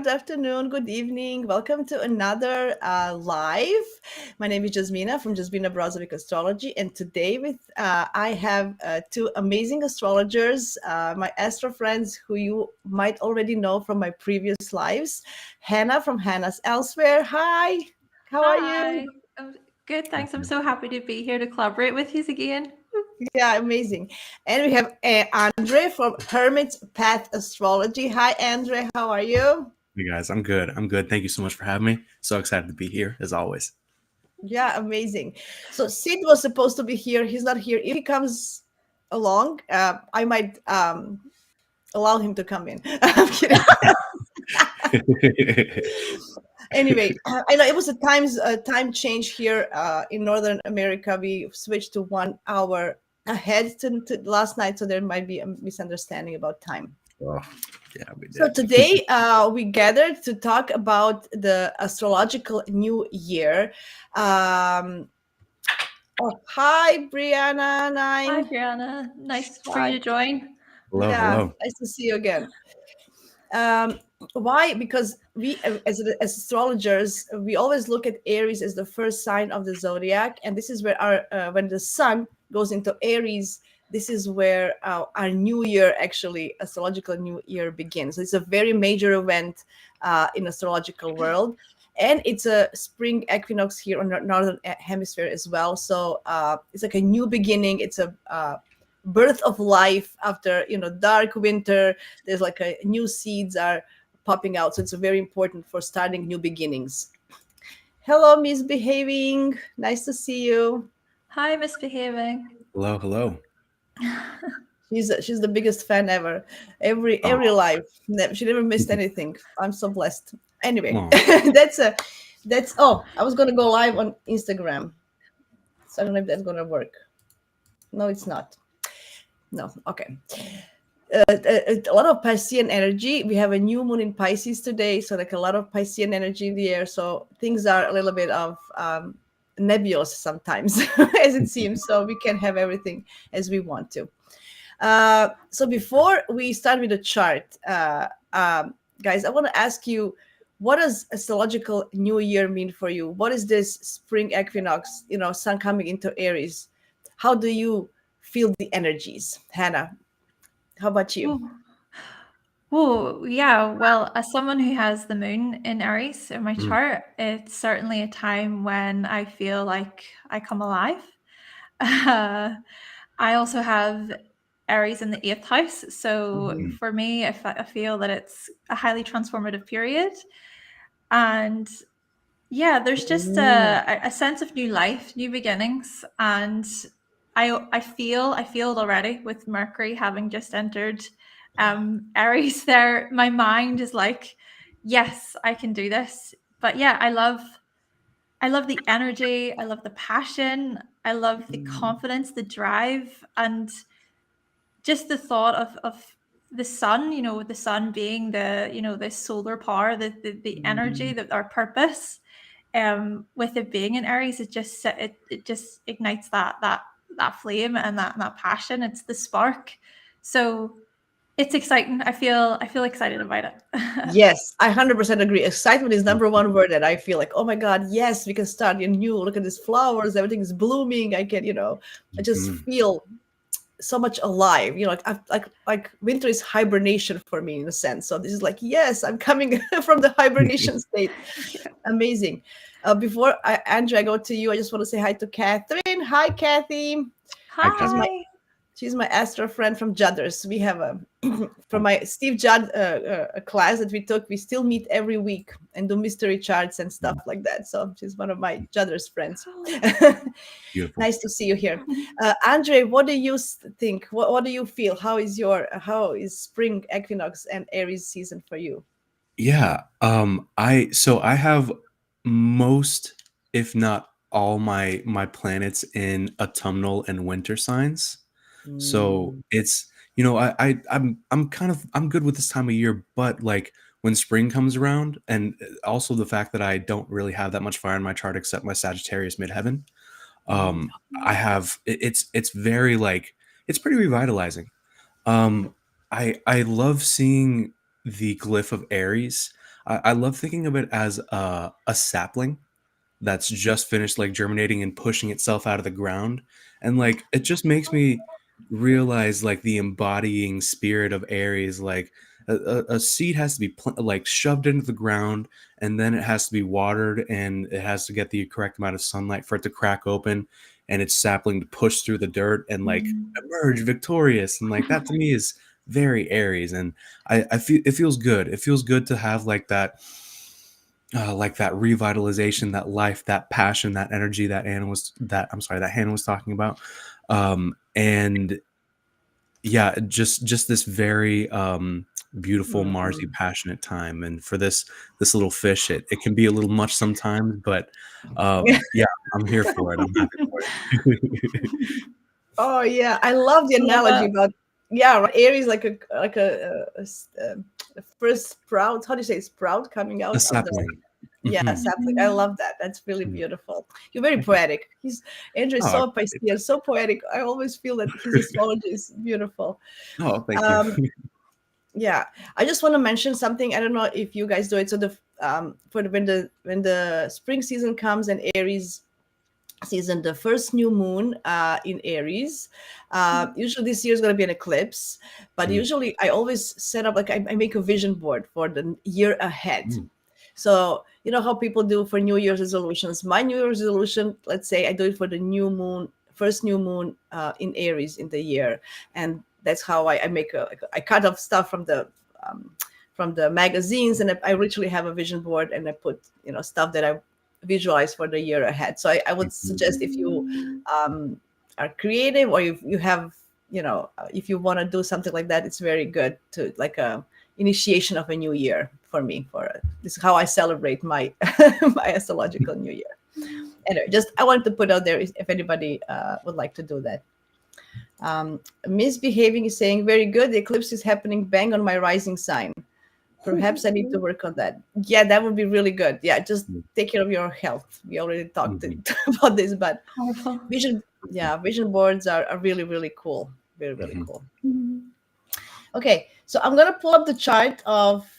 afternoon, good evening. Welcome to another live. My name is Jasmina from Jasmina Astrology, and today I have two amazing astrologers, my astro friends who you might already know from my previous lives. Hannah from Hannah's Elsewhere. Hi, how are you? Hi, I'm good, thanks. I'm so happy to be here to collaborate with you again. Yeah, amazing. And we have Andre from Hermit's Path Astrology. Hi, Andre, how are you? Hey guys, I'm good. I'm good. Thank you so much for having me. So excited to be here as always. Yeah, amazing. So Sid was supposed to be here. He's not here. If he comes along, I might allow him to come in. I'm kidding. Anyway, I know it was a time change here in Northern America. We switched to 1 hour ahead to last night, so there might be a misunderstanding about time. Oh, yeah, we So did. today we gathered to talk about the astrological new year. Hi, Brianna. Hi, Nine. Brianna. Nice for you Hi. to join. Hello, Yeah, hello. nice to see you again. Why? Because we, as astrologers, we always look at Aries as the first sign of the zodiac, and this is where our when the sun goes into Aries, this is where our new year, actually, astrological new year begins. So it's a very major event in astrological world, and it's a spring equinox here on the northern hemisphere as well. So it's like a new beginning. It's a birth of life after dark winter. There's like a new seeds are popping out, so it's very important for starting new beginnings. Hello, misbehaving, nice to see you. Hi, misbehaving. Hello, hello. She's the biggest fan ever. Oh, Every live. She never missed anything. I'm so blessed. Anyway, oh. that's oh, I was gonna go live on Instagram, so I don't know if that's gonna work. No, it's not. No, okay. A lot of Piscean energy. We have a new moon in Pisces today, so like a lot of Piscean energy in the air. So things are a little bit of nebulous sometimes, as it seems. So we can have everything as we want to. So before we start with the chart, guys, I want to ask you, what does astrological new year mean for you? What is this spring equinox? Sun coming into Aries. How do you feel the energies, Hannah? How about you? Oh, oh, yeah. Well, as someone who has the moon in Aries in my Mm. chart, it's certainly a time when I feel like I come alive. Uh, I also have Aries in the eighth house. So Mhm. for me, I feel that it's a highly transformative period. And yeah, there's just Mm. a sense of new life, new beginnings, and I feel it already with Mercury having just entered Aries. There, my mind is like, yes, I can do this. But yeah, I love the energy, I love the passion, I love the confidence, the drive, and just the thought of the sun, the sun being the solar power, the energy, that our purpose, with it being in Aries, it just ignites that flame and that passion. It's the spark. So it's exciting. I feel excited about it. Yes, I 100% agree. Excitement is number one word that I feel like, oh my God, yes, we can start new. Look at these flowers, everything is blooming. I just Mhm. feel so much alive. Like winter is hibernation for me in a sense. So this is like, yes, I'm coming from the hibernation state. Yeah. Amazing. Andrew, I go to you. I just want to say hi to Catherine. Hi, Kathy. Hi, She's Kathy. my Hi. She's my astro friend from Judders. We have a from my Steve Judd class that we took. We still meet every week and do mystery charts and stuff like that. So she's one of my Judders friends. Oh. Beautiful. Nice to see you here, Andre. What do you think? What do you feel? How is spring equinox and Aries season for you? Yeah. I have most, if not all, my planets in autumnal and winter signs. So Mm. it's I'm good with this time of year, but like when spring comes around, and also the fact that I don't really have that much fire in my chart except my Sagittarius midheaven. Mm. Um, I have it's very like it's pretty revitalizing. Um, I love seeing the glyph of Aries. I love thinking of it as a sapling that's just finished like germinating and pushing itself out of the ground, and like it just makes me realize like the embodying spirit of Aries. Like a seed has to be like shoved into the ground, and then it has to be watered, and it has to get the correct amount of sunlight for it to crack open, and its sapling to push through the dirt and like emerge victorious. And like that to me is very Aries, and I feel it feels good. It feels good to have like that revitalization, that life, that passion, that energy that Hannah was talking about. And yeah, just this very beautiful Marsy passionate time. And for this little fish, it can be a little much sometimes, but yeah, I'm here for it. I'm happy for it. Oh yeah, I love the analogy about right, Aries a first sprout. How do you say sprout coming out A of sapling. the sapling? I love that. That's really beautiful. You're very poetic. Andrew is so Piscean, so poetic. I always feel that his astrology is beautiful. Oh, thank you. Yeah, I just want to mention something. I don't know if you guys do it. So when the spring season comes and Aries season, the first new moon in Aries. Usually this year is going to be an eclipse, but usually I always set up like I make a vision board for the year ahead. So you know how people do for New Year's resolutions. My New Year's resolution, let's say I do it for the new moon, first new moon in Aries in the year, and that's how I make I cut off stuff from the magazines, and I literally have a vision board, and I put stuff that I visualize for the year ahead. So I would suggest if you are creative, or if you have if you want to do something like that, it's very good to like a initiation of a new year for me. This is how I celebrate my my astrological new year. Anyway, just I wanted to put out there if anybody would like to do that. Misbehaving is saying very good. The eclipse is happening bang on my rising sign. Perhaps I need to work on that. Yeah, that would be really good. Yeah, just take care of your health. We already talked about this, but vision boards are really, really cool. Very, really cool. Okay, so I'm gonna pull up the chart of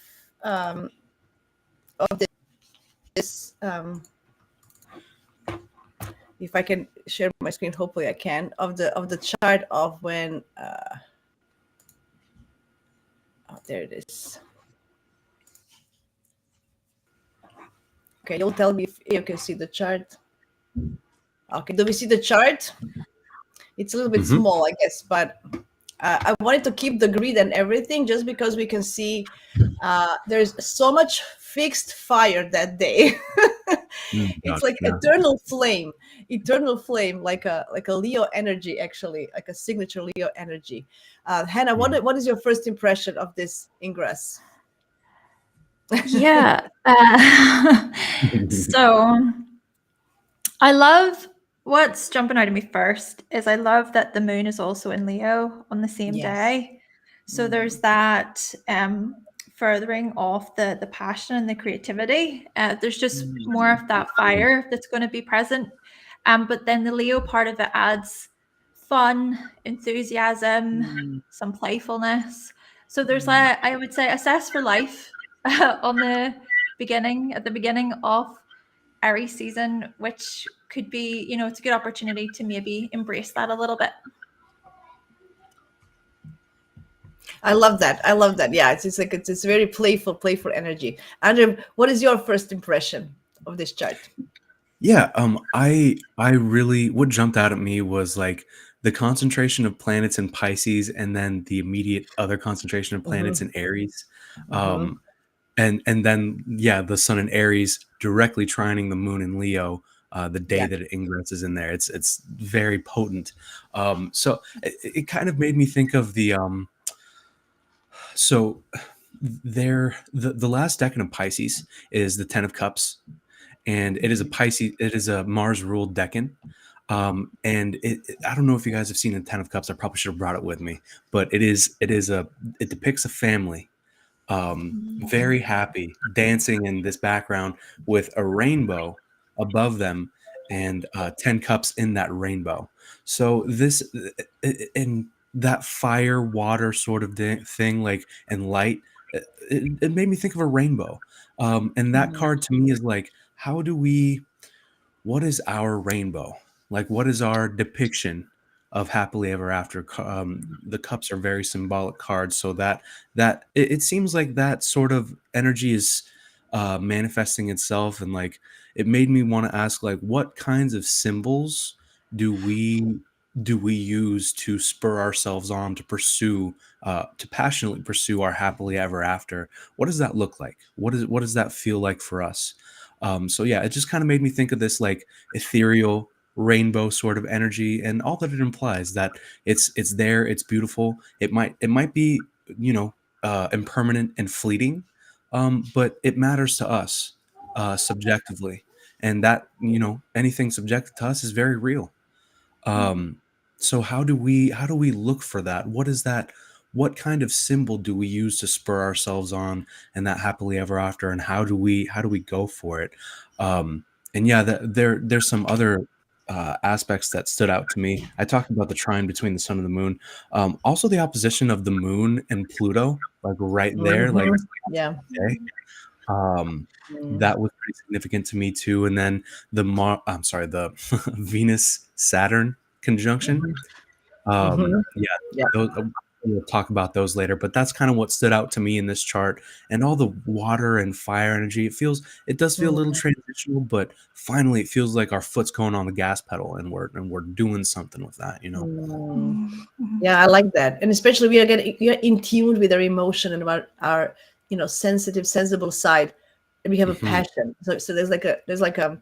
this. If I can share my screen, hopefully I can. Of the chart of when. There it is. Okay, you'll tell me if you can see the chart. Okay, do we see the chart? It's a little bit small, I guess, but I wanted to keep the grid and everything just because we can see there's so much fixed fire that day. It's like eternal flame, like a Leo energy, actually, like a signature Leo energy. Hannah, what is your first impression of this ingress? Yeah. So I love what's jumping out of me first is I love that the moon is also in Leo on the same day. So there's that furthering of the passion and the creativity. There's just more of that fire that's going to be present. But then the Leo part of it adds fun, enthusiasm, some playfulness. So there's I would say a zest for life at the beginning of Aries season, which could be, it's a good opportunity to maybe embrace that a little bit. I love that. Yeah, it's very playful energy. Andrew, what is your first impression of this chart? Yeah, I really what jumped out at me was like the concentration of planets in Pisces, and then the immediate other concentration of planets in Aries. And then the sun in Aries directly trining the moon in Leo the day that it ingresses in there. It's very potent. So it kind of made me think of the the last decan of Pisces is the 10 of Cups, and it is a Pisces, it is a Mars ruled decan. And I don't know if you guys have seen the 10 of Cups. I probably should have brought it with me, but it depicts a family very happy, dancing in this background with a rainbow above them, and 10 cups in that rainbow. So this in that fire water sort of thing, like, and light, it made me think of a rainbow. And that card to me is like, how do we, what is our rainbow? Like, what is our depiction of happily ever after? The cups are very symbolic cards, so it seems like that sort of energy is manifesting itself, and like it made me want to ask, like, what kinds of symbols do we use to spur ourselves on to pursue, to passionately pursue our happily ever after? What does that look like? What does that feel like for us? So yeah, it just kind of made me think of this like ethereal rainbow sort of energy, and all that it implies, that it's there, it's beautiful. It might be, you know, impermanent and fleeting, but it matters to us subjectively, and that, you know, anything subjective to us is very real. um, so how do we look for that? What is that? What kind of symbol do we use to spur ourselves on and that happily ever after? And how do we go for it? And yeah, there's some other aspects that stood out to me. I talked about the trine between the sun and the moon. Also the opposition of the moon and Pluto, like right there, like Yeah. okay. Um, Mm. that was pretty significant to me too. And then the Venus Saturn conjunction. Mhm. Yeah, Yeah. those, we'll talk about those later, but that's kind of what stood out to me in this chart. And all the water and fire energy, it does feel a little Mm. transitional, but finally it feels like our foot's going on the gas pedal, and we're doing something with that, you know. Mm. Mhm. Yeah, I like that, and especially we are in tune with our emotion and our sensitive, sensible side, and we have a Hmm. passion. So there's like a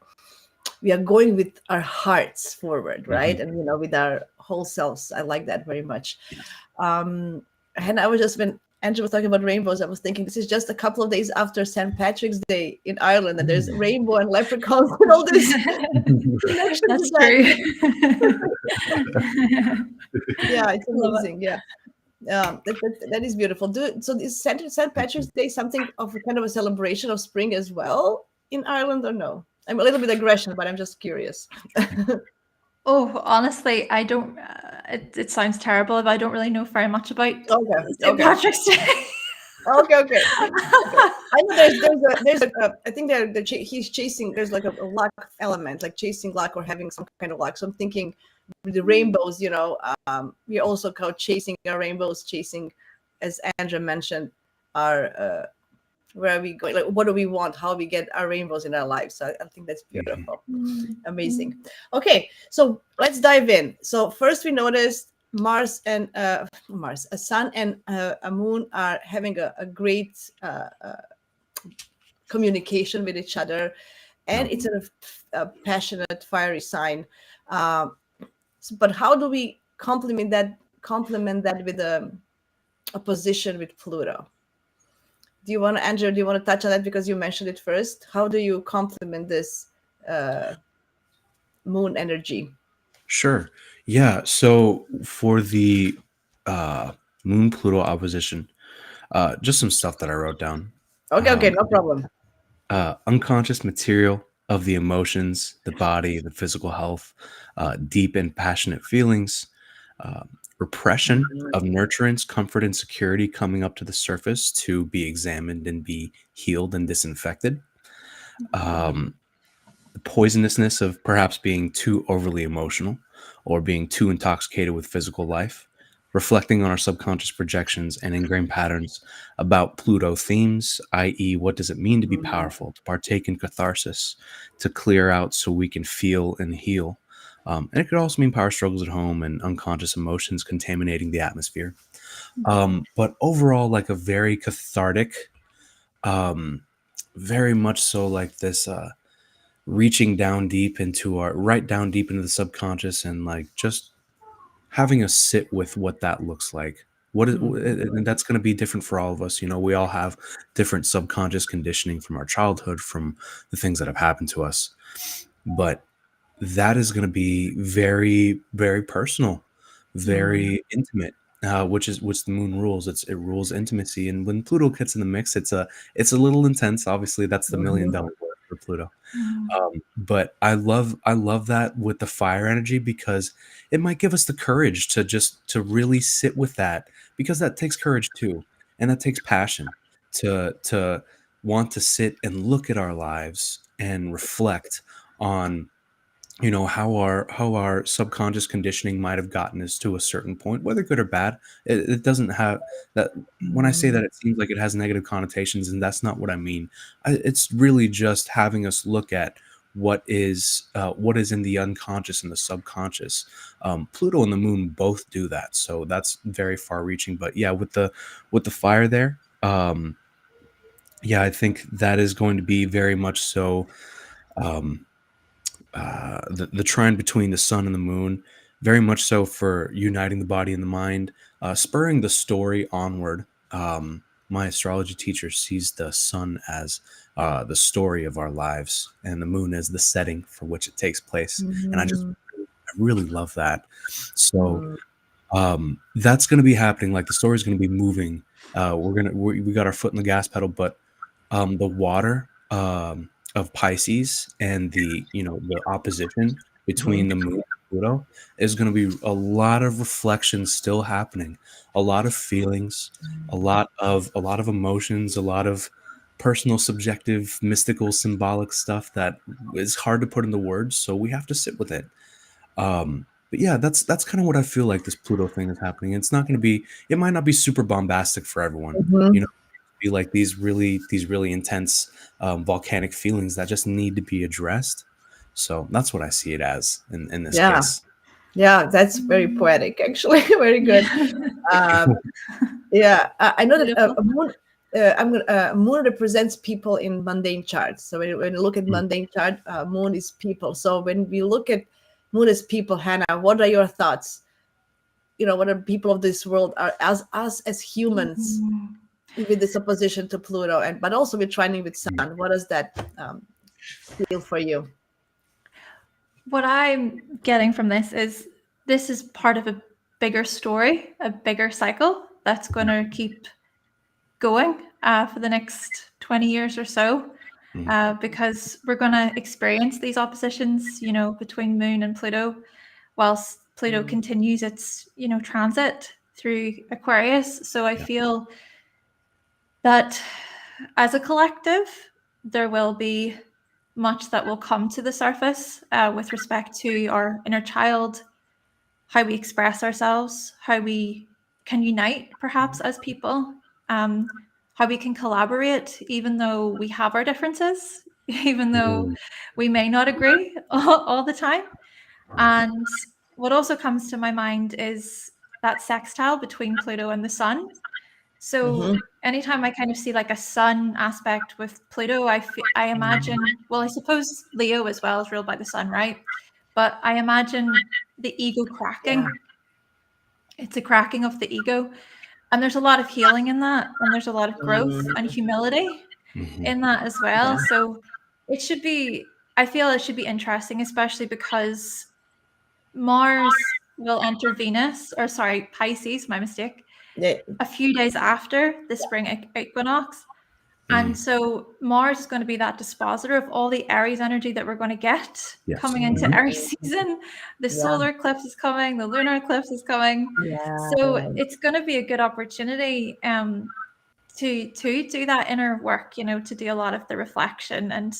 we are going with our hearts forward, right? Hmm. And with our whole selves. I like that very much. Yes. Um, and I was just when Andrew was talking about rainbows, I was thinking this is just a couple of days after St. Patrick's Day in Ireland, and there's rainbow and leprechauns and all this connection to That's that. true. Yeah, it's Love amazing. Yeah. That is beautiful. So is St. Patrick's Day something of a kind of a celebration of spring as well in Ireland, or no? I'm a little bit aggression, but I'm just curious. Oh, honestly, I don't. It sounds terrible, but I don't really know very much about Okay, St. okay, Patrick's Day. okay. I know there's a I think he's chasing. There's like a luck element, like chasing luck or having some kind of luck. So I'm thinking with the rainbows. We're also kind of chasing our rainbows, chasing, as Andrea mentioned, our where are we going? Like, what do we want? How we get our rainbows in our lives? So I think that's Mhm. beautiful, amazing. Okay, so let's dive in. So first, we noticed a sun and a moon are having a great communication with each other, and Yep. it's a passionate, fiery sign. But how do we complement that with a opposition with Pluto? Do you want to, Andrew? Do you want to touch on that because you mentioned it first? How do you complement this uh, moon energy? Sure. Yeah. So for the uh, Moon Pluto opposition, just some stuff that I wrote down. Okay, no problem. Unconscious material of the emotions, the body, the physical health, deep and passionate feelings, uh, repression of nurturance, comfort, and security coming up to the surface to be examined and be healed and disinfected. Um, the poisonousness of perhaps being too overly emotional or being too intoxicated with physical life, reflecting on our subconscious projections and ingrained patterns about Pluto themes, i.e., what does it mean to be powerful, to partake in catharsis, to clear out so we can feel and heal. And it could also mean power struggles at home and unconscious emotions contaminating the atmosphere. But overall, like a very cathartic, um, very much so like this. Reaching down deep into our right down deep into the subconscious, and like just having us sit with what that looks like. What is, and that's going to be different for all of us. You know, we all have different subconscious conditioning from our childhood, from the things that have happened to us. But that is going to be very, very personal, very intimate. Which the moon rules. It rules intimacy, and when Pluto gets in the mix, it's a little intense. Obviously, that's the $1 million word for Pluto. But I love that with the fire energy, because it might give us the courage to really sit with that, because that takes courage too, and that takes passion to want to sit and look at our lives and reflect on, you know, how our subconscious conditioning might have gotten us to a certain point, whether good or bad. It doesn't have that. When I say that, it seems like it has negative connotations, and that's not what I mean. It's really just having us look at what is in the unconscious and the subconscious. Pluto and the moon both do that, so that's very far reaching. But yeah, with the fire there, yeah, I think that is going to be very much so. Um, the trine between the sun and the moon, very much so for uniting the body and the mind, spurring the story onward. My astrology teacher sees the sun as the story of our lives, and the moon as the setting for which it takes place. And I really love that. So that's going to be happening. Like the story is going to be moving. We got our foot in the gas pedal, but the water of Pisces and the opposition between the moon and Pluto is going to be a lot of reflection still happening, a lot of feelings, a lot of emotions, a lot of personal, subjective, mystical, symbolic stuff that is hard to put into words. So we have to sit with it. But yeah, that's kind of what I feel like this Pluto thing is happening. It's not going to be. It might not be super bombastic for everyone. You know, be like these really intense volcanic feelings that just need to be addressed. So that's what I see it as in this Yeah. case. Yeah, that's very poetic, actually. Very good. Yeah, I know that Beautiful. moon represents people in mundane charts. So when you look at mundane chart, moon is people. So when we look at moon as people, Hannah, what are your thoughts? You know, what are people of this world are as us as humans with this opposition to Pluto, but also we're trining with Sun. What does that feel for you? What I'm getting from this is part of a bigger story, a bigger cycle that's going to keep going for the next 20 years or so, because we're going to experience these oppositions, you know, between Moon and Pluto, whilst Pluto continues its, you know, transit through Aquarius. So I feel that as a collective, there will be much that will come to the surface with respect to our inner child, how we express ourselves, how we can unite perhaps as people, how we can collaborate even though we have our differences, even though we may not agree all the time. And what also comes to my mind is that sextile between Pluto and the Sun. So anytime I kind of see like a Sun aspect with Pluto, I imagine, well, I suppose Leo as well is ruled by the Sun, right? But I imagine the ego cracking. Yeah. It's a cracking of the ego. And there's a lot of healing in that. And there's a lot of growth and humility in that as well. Yeah. So I feel it should be interesting, especially because Mars will enter Pisces, my mistake, Yeah. a few days after the spring equinox. And so Mars is going to be that dispositor of all the Aries energy that we're going to get coming into Aries season. The solar eclipse is coming, the lunar eclipse is coming. Yeah. So it's going to be a good opportunity to do that inner work, you know, to do a lot of the reflection. And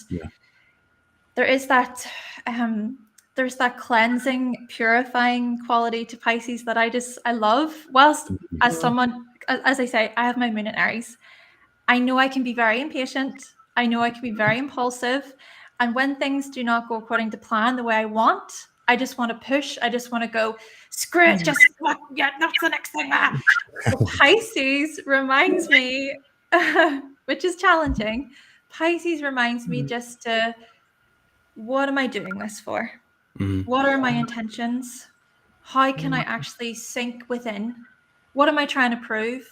there is that there's that cleansing, purifying quality to Pisces that I love. Whilst as someone, as I say, I have my moon in Aries. I know I can be very impatient. I know I can be very impulsive. And when things do not go according to plan the way I want, I just want to push. I just want to go, screw it, just yeah, that's the next thing. So Pisces reminds me, which is challenging. Pisces reminds me just to, what am I doing this for? What are my intentions? How can I actually sink within? What am I trying to prove?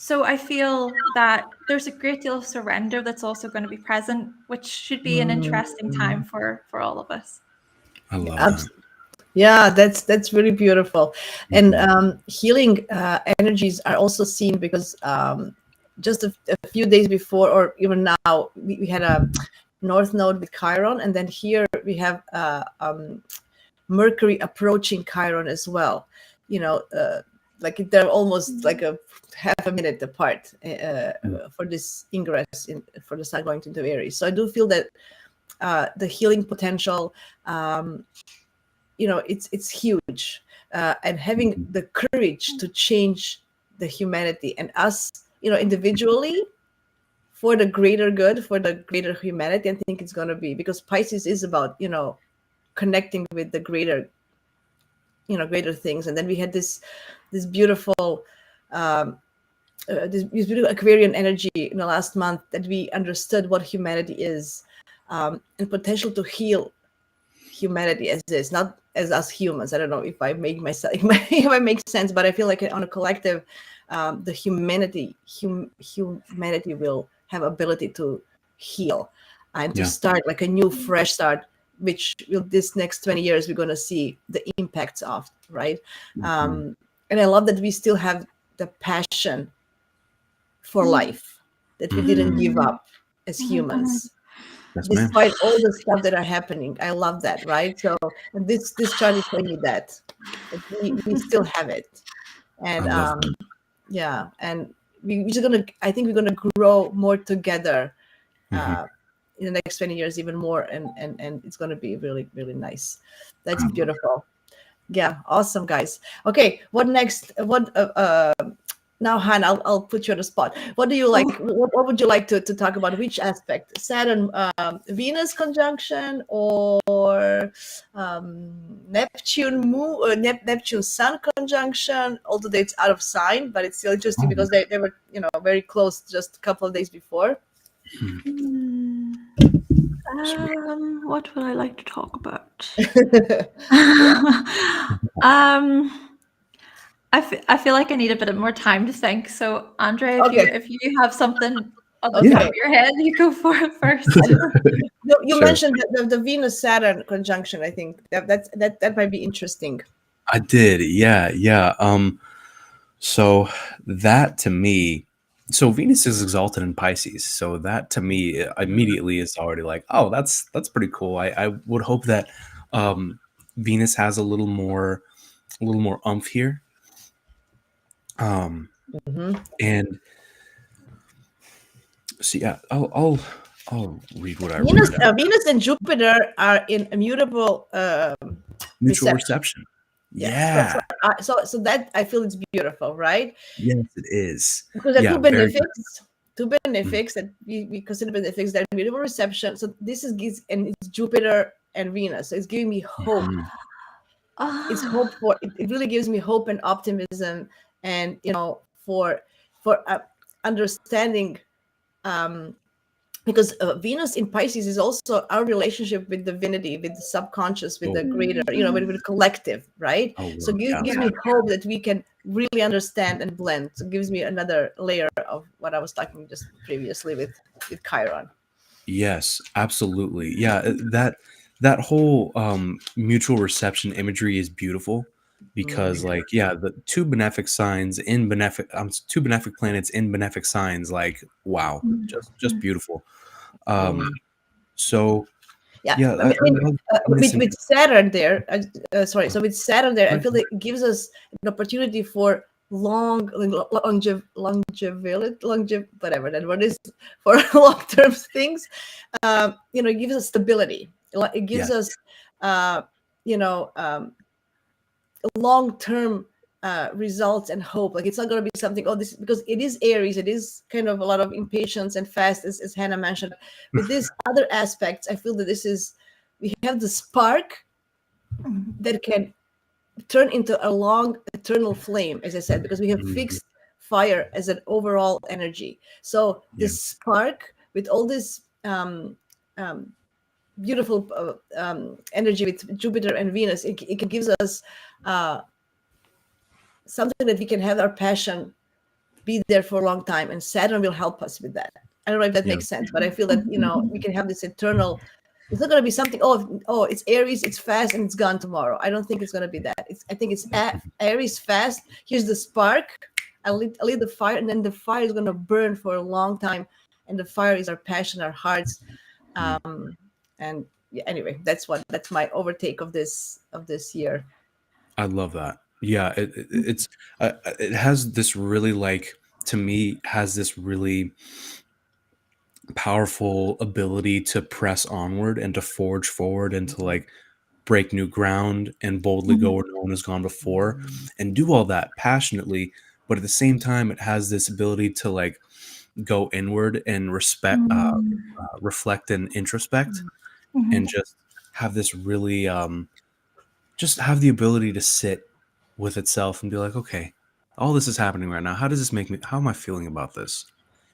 So I feel that there's a great deal of surrender that's also going to be present, which should be an interesting time for all of us. I love that. Yeah, that's really beautiful. And healing energies are also seen because just a few days before, or even now, we had a North Node with Chiron, and then here we have Mercury approaching Chiron as well. You know, like they're almost like a half a minute apart for this ingress for the sun going into Aries. So I do feel that the healing potential, it's huge, and having the courage to change the humanity and us, individually, for the greater good, for the greater humanity. I think it's going to be, because Pisces is about, connecting with the greater things. And then we had this beautiful this beautiful Aquarian energy in the last month, that we understood what humanity is, and potential to heal humanity as is, not as us humans. I don't know if I make myself if I make sense, but I feel like on a collective, the humanity will have ability to heal and to start like a new fresh start, which will, this next 20 years we're going to see the impacts of, right? And I love that we still have the passion for life, that we didn't give up as humans, despite all the stuff that are happening. I love that, right? So, and this chart is telling me that we still have it. And yeah, and we're just gonna, I think we're gonna grow more together in the next 20 years, even more, and it's gonna be really, really nice. That's beautiful. Yeah, awesome, guys. Okay, what next? What now, Han, I'll put you on the spot. What do you like? What would you like to talk about? Which aspect? Saturn, Venus conjunction, or Neptune Neptune Sun conjunction? Although it's out of sign, but it's still interesting because they were, very close just a couple of days before. What would I like to talk about? I feel like I need a bit more time to think. So, Andre, if you have something on the top of your head, you go for it first. You mentioned the Venus-Saturn conjunction. I think that might be interesting. I did, yeah. So that to me, so Venus is exalted in Pisces, so that to me immediately is already like, oh, that's pretty cool. I would hope that Venus has a little more oomph here. And so yeah, I'll read what I wrote. Venus and Jupiter are in immutable mutual reception. Yeah. So that, I feel, it's beautiful, right? Yes, it is. Because there are two benefics that we consider benefics, that immutable reception. So this is, and it's Jupiter and Venus. So it's giving me hope. It's hope for it really gives me hope and optimism, and for understanding, because Venus in Pisces is also our relationship with divinity, with the subconscious, with the greater, with the collective, right? So it gives me hope that we can really understand and blend. So it gives me another layer of what I was talking just previously with Chiron. Yes, absolutely. Yeah, that whole mutual reception imagery is beautiful, because the two benefic planets in benefic signs, like, wow, just beautiful. So with Saturn there, so with Saturn there, I feel like it gives us an opportunity for longevity, whatever that word is, for long-term things. It gives us stability. It gives us long-term results and hope. Like, it's not going to be something, this, because it is Aries, it is kind of a lot of impatience and fast, as Hannah mentioned. With these other aspects, I feel that we have the spark that can turn into a long eternal flame, as I said, because we have fixed fire as an overall energy. So this spark with all this beautiful energy with Jupiter and Venus, it gives us something that we can have our passion be there for a long time, and Saturn will help us with that. I don't know if that makes sense, but I feel that we can have this eternal. It's not going to be something. It's Aries, it's fast, and it's gone tomorrow. I don't think it's going to be that. I think it's Aries fast. Here's the spark. I lit the fire, and then the fire is going to burn for a long time, and the fire is our passion, our hearts. Anyway, that's my overtake of this year. I love that. Yeah, it has this really like, to me, has this really powerful ability to press onward and to forge forward and to like break new ground and boldly go Mhm. where no one has gone before and do all that passionately. But at the same time, it has this ability to like go inward and Mm. reflect and introspect, and Mhm. just have this really just have the ability to sit with itself and be like, okay, all this is happening right now. How does this make me? How am I feeling about this?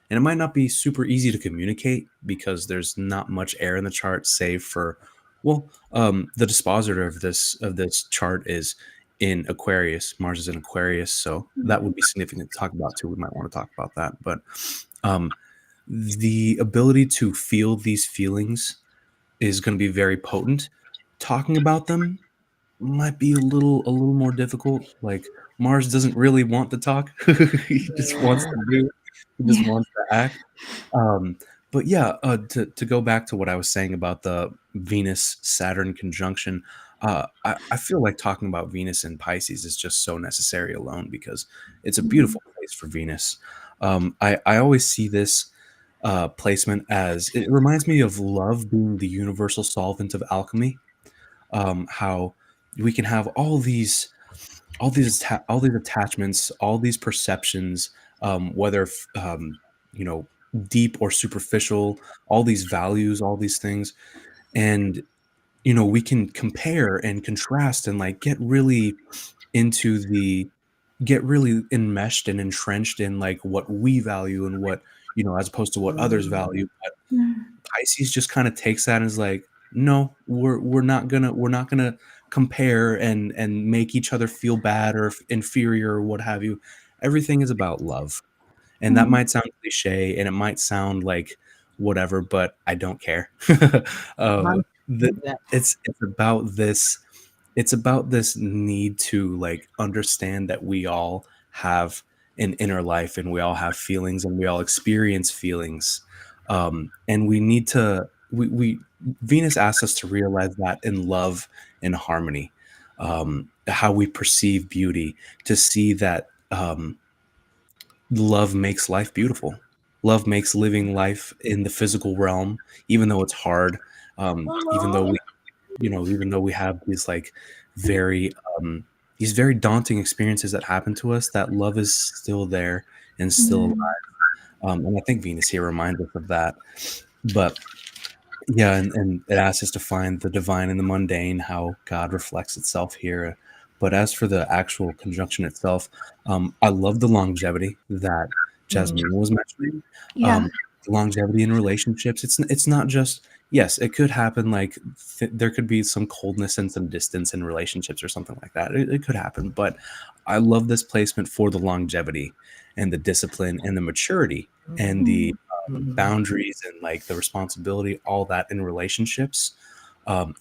And it might not be super easy to communicate because there's not much air in the chart, save for, well, the dispositor of this chart is in Aquarius. Mars is in Aquarius, so that would be significant to talk about too. We might want to talk about that, but um, the ability to feel these feelings is going to be very potent. Talking about them might be a little more difficult. Like, Mars doesn't really want to talk. He just wants to do. He just Yeah. wants to act. Um, but yeah, to go back to what I was saying about the Venus Saturn conjunction, I feel like talking about Venus and Pisces is just so necessary alone because it's a Mhm. beautiful place for Venus. I always see this placement as, it reminds me of love being the universal solvent of alchemy. How we can have all these attachments, all these perceptions, whether you know, deep or superficial, all these values, all these things, and we can compare and contrast and like into the get really enmeshed and entrenched in like what we value and what, as opposed to what others value. Mm. Pisces just kind of takes that and is like, no, we're not gonna compare and make each other feel bad or inferior or what have you. Everything is about love, and that Mhm. might sound cliche and it might sound like whatever, but I don't care. um, the, Yeah. it's about this need to like understand that we all have an inner life and we all have feelings and we all experience feelings, and we need to we Venus asks us to realize that in love and harmony, how we perceive beauty, to see that love makes life beautiful. Love makes living life in the physical realm, even though it's hard, even though we have these like very these very daunting experiences that happen to us, that love is still there and still Mhm. alive. And I think Venus here reminds us of that. But yeah, and it asks us to find the divine in the mundane, how God reflects itself here. But as for the actual conjunction itself, I love the longevity that Jasmine was mentioning. Yeah. Um, Longevity in relationships. It's not just, yes, it could happen. Like there could be some coldness and some distance in relationships or something like that. It could happen, but I love this placement for the longevity and the discipline and the maturity and the Mhm. boundaries and like the responsibility, all that in relationships,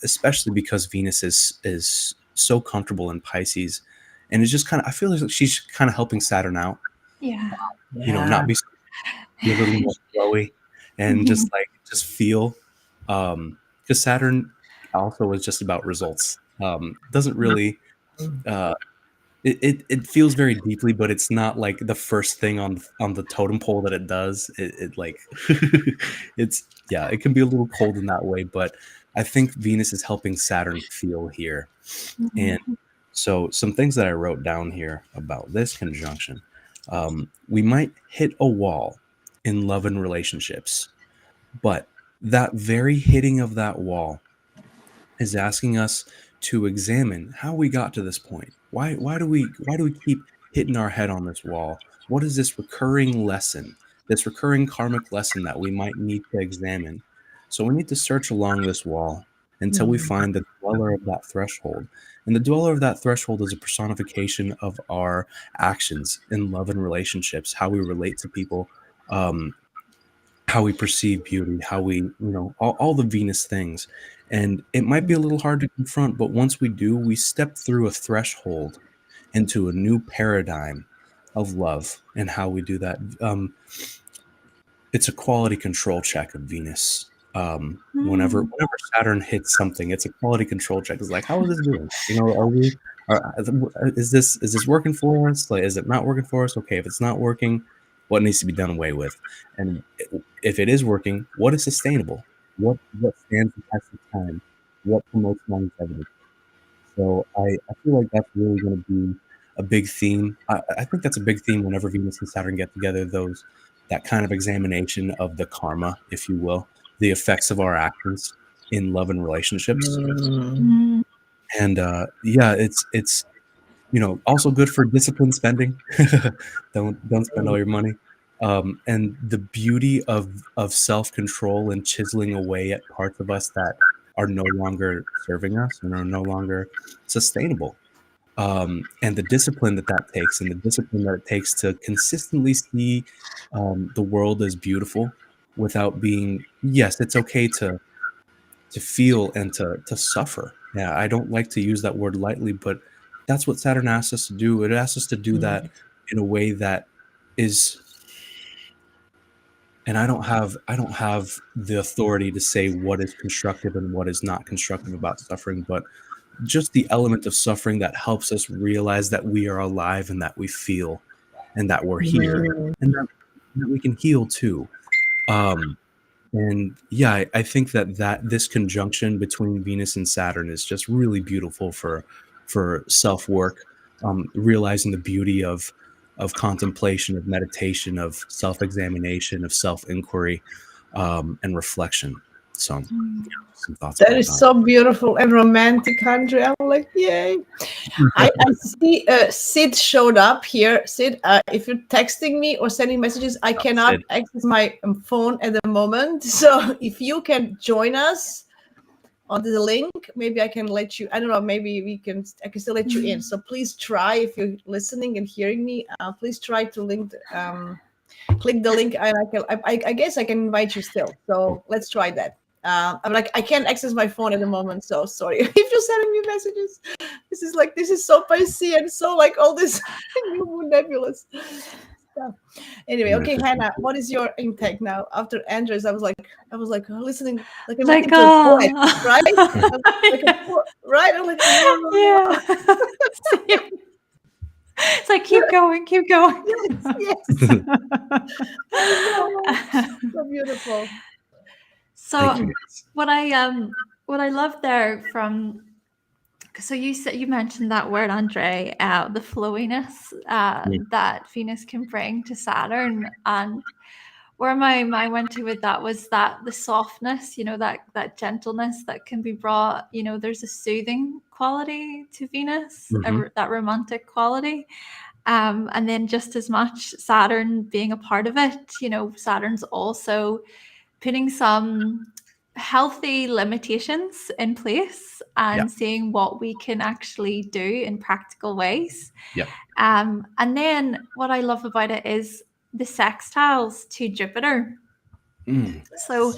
especially because Venus is so comfortable in Pisces, and it's just kind of, I feel like she's kind of helping Saturn out, Yeah. not Yeah. be a little more flowy and Mhm. just feel, because Saturn also is just about results. Doesn't really uh, it feels very deeply, but it's not like the first thing on the totem pole that it does. It like it's, yeah, it can be a little cold in that way, but I think Venus is helping Saturn feel here. And Mhm. so some things that I wrote down here about this conjunction, we might hit a wall in love and relationships, but that very hitting of that wall is asking us to examine how we got to this point. Why do we keep hitting our head on this wall? What is this recurring lesson, this recurring karmic lesson that we might need to examine? So we need to search along this wall until we find the dweller of that threshold. And the dweller of that threshold is a personification of our actions in love and relationships, how we relate to people, um, how we perceive beauty, how we, all the Venus things. And it might be a little hard to confront, but once we do, we step through a threshold into a new paradigm of love and how we do that. It's a quality control check of Venus. Whenever Saturn hits something, it's a quality control check. It's like, how is this doing? You know, is this working for us? Like, is it not working for us? Okay, if it's not working, what needs to be done away with? And if it is working, what is sustainable? What stands the test of time? What promotes longevity? So I feel like that's really going to be a big theme. I think that's a big theme whenever Venus and Saturn get together. That kind of examination of the karma, if you will, the effects of our actions in love and relationships. And yeah, it's also good for disciplined spending. Don't spend all your money. And the beauty of self-control and chiseling away at parts of us that are no longer serving us and are no longer sustainable. And the discipline that takes, and the discipline that it takes to consistently see the world as beautiful without being, yes, it's okay to feel and to suffer. Yeah, I don't like to use that word lightly, but that's what Saturn asks us to do. It asks us to do that in a way that is, and I don't have the authority to say what is constructive and what is not constructive about suffering, but just the element of suffering that helps us realize that we are alive and that we feel and that we're here and that we can heal too. And yeah, I think that this conjunction between Venus and Saturn is just really beautiful for self-work, realizing the beauty of contemplation, of meditation, of self-examination, of self-inquiry, and reflection. So some thoughts That about is so beautiful and romantic, Andre. I'm like, yay. I see Sid showed up here. Sid, if you're texting me or sending messages, I cannot access my phone at the moment. So if you can join us on the link, maybe I can let you, I don't know, maybe I can still let you in. So please try, if you're listening and hearing me, please try to click the link, and I guess I can invite you still. So let's try that. I'm like, I can't access my phone at the moment, so sorry if you're sending me messages. This is so Piscean, so like all this new moon nebulous stuff. Anyway, okay, Hannah, what is your intake now after Andres? I was like listening, like I'm listening to a poet, right? Right? I'm like, yeah. It's like, keep going. Yes. So beautiful. So what I love there so you mentioned that word, Andre, the flowiness that Venus can bring to Saturn, and where my mind went to with that was that the softness, that gentleness that can be brought, there's a soothing quality to Venus, that romantic quality. And then just as much Saturn being a part of it, Saturn's also putting some healthy limitations in place and seeing what we can actually do in practical ways. And then what I love about it is the sextiles to Jupiter. So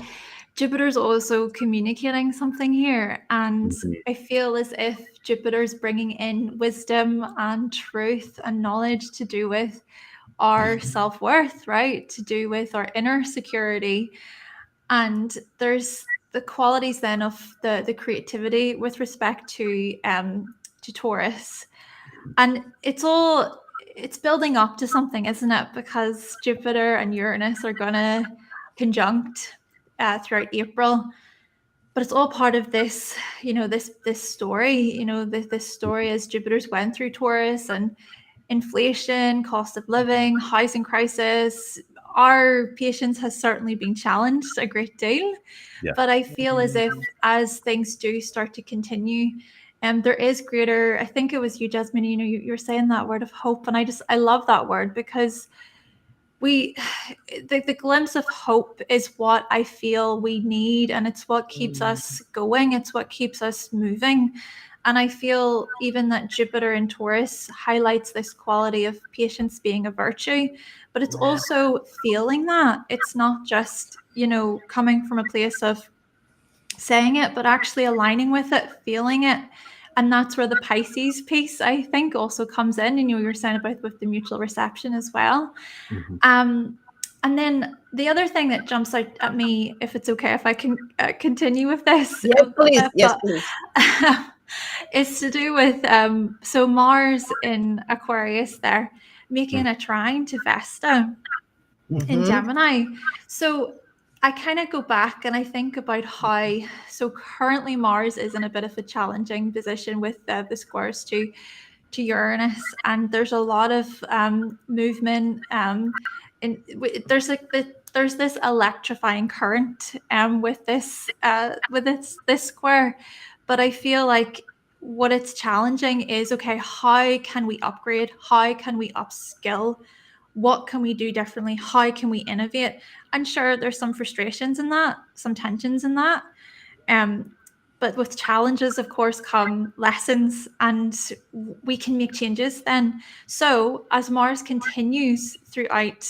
Jupiter's also communicating something here, and I feel as if Jupiter's bringing in wisdom and truth and knowledge to do with our self-worth, right? To do with our inner security. And there's the qualities then of the creativity with respect to Taurus. And it's building up to something, isn't it? Because Jupiter and Uranus are going to conjunct throughout April. But it's all part of this, this story, this story as Jupiter's went through Taurus, and inflation, cost of living, housing crisis. Our patience has certainly been challenged a great deal. But I feel as if as things do start to continue, there is greater, I think it was you, Jasmina, you're saying that word of hope. And I love that word, because the glimpse of hope is what I feel we need, and it's what keeps us going. It's what keeps us moving. And I feel even that Jupiter in Taurus highlights this quality of patience being a virtue, but it's also feeling that. It's not just, coming from a place of saying it, but actually aligning with it, feeling it. And that's where the Pisces piece, I think, also comes in. And you're saying about with the mutual reception as well. And And then the other thing that jumps out at me, if it's okay, if I can continue with this, Yes, a please. bit, Yes, but please. it's to do with so Mars in Aquarius there making a trine to Vesta in Gemini. So I kind of go back and I think about how, so currently Mars is in a bit of a challenging position with the squares to Uranus, and there's a lot of movement. There's like there's this electrifying current with this square, but I feel like what it's challenging is, okay, how can we upgrade? How can we upskill? What can we do differently? How can we innovate? And sure, there's some frustrations in that, some tensions in that. But with challenges, of course, come lessons, and we can make changes then. So as Mars continues throughout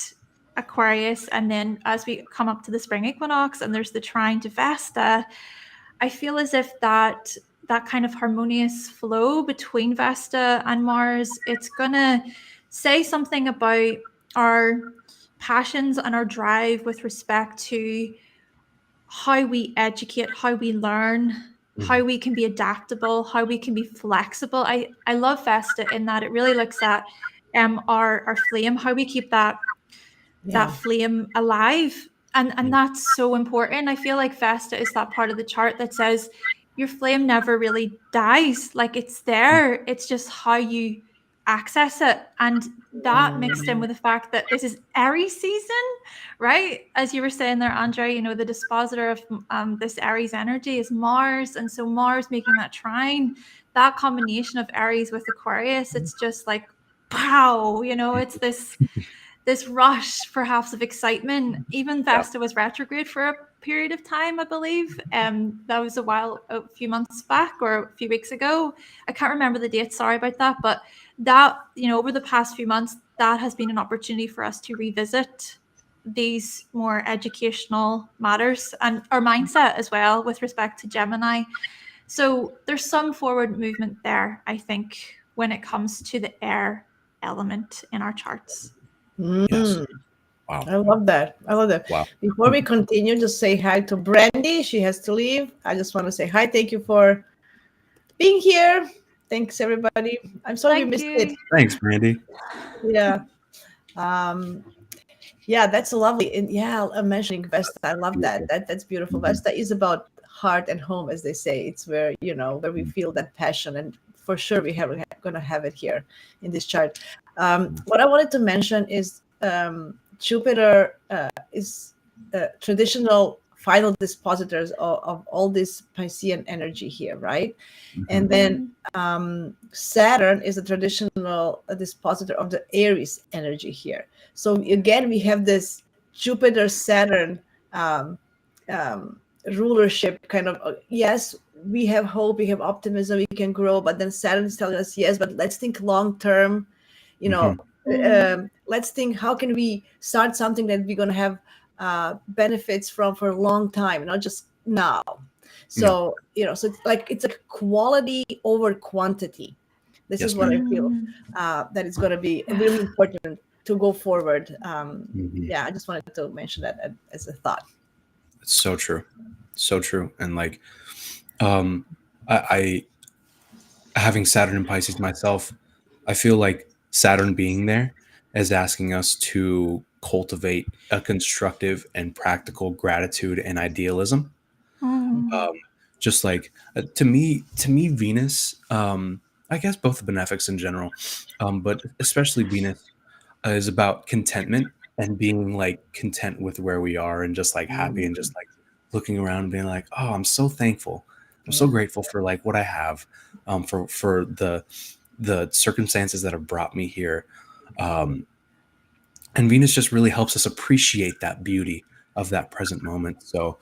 Aquarius, and then as we come up to the spring equinox and there's the trine to Vesta, I feel as if that kind of harmonious flow between Vesta and Mars, it's gonna say something about our passions and our drive with respect to how we educate, how we learn, how we can be adaptable, how we can be flexible. I love Vesta in that it really looks at our flame, how we keep that flame alive. And that's so important. I feel like Vesta is that part of the chart that says your flame never really dies. Like it's there. It's just how you access it. And that mixed in with the fact that this is Aries season, right? As you were saying there, Andre, you know, the dispositor of this Aries energy is Mars. And so Mars making that trine, that combination of Aries with Aquarius, it's just like, wow, you know, it's this rush perhaps of excitement. Even Vesta was retrograde for a period of time, I believe. That was a few months back or a few weeks ago. I can't remember the date, sorry about that. But that, you know, over the past few months, that has been an opportunity for us to revisit these more educational matters and our mindset as well with respect to Gemini. So there's some forward movement there, I think, when it comes to the air element in our charts. Yes. Wow. I love that. I love that. Wow. Before we continue, just say hi to Brandy. She has to leave. I just want to say hi. Thank you for being here. Thanks, everybody. I'm sorry we missed it. Thanks, Brandy. Yeah. Yeah, that's lovely. And yeah, I'm mentioning Vesta. I love that. That's beautiful. Vesta is about heart and home, as they say. It's where, you know, where we feel that passion. And for sure we're going to have it here in this chart. What I wanted to mention is Jupiter is traditional final dispositors of all this Piscean energy here, right? And then Saturn is a traditional dispositor of the Aries energy here. So again, we have this Jupiter-Saturn rulership kind of, yes, we have hope, we have optimism, we can grow, but then Saturn is telling us, yes, but let's think long-term, you know, let's think, how can we start something that we're going to have benefits from for a long time, not just now. So, you know, so it's a quality over quantity. This is what I feel that it's going to be really important to go forward. Yeah, I just wanted to mention that as a thought. It's so true. So true. And like, I having Saturn in Pisces myself, I feel like Saturn being there is asking us to cultivate a constructive and practical gratitude and idealism. Just like to me, Venus, I guess both the benefics in general, but especially Venus is about contentment and being like content with where we are and just like happy and just like looking around and being like, oh, I'm so thankful. I'm so grateful for like what I have, for the circumstances that have brought me here. And Venus just really helps us appreciate that beauty of that present moment. So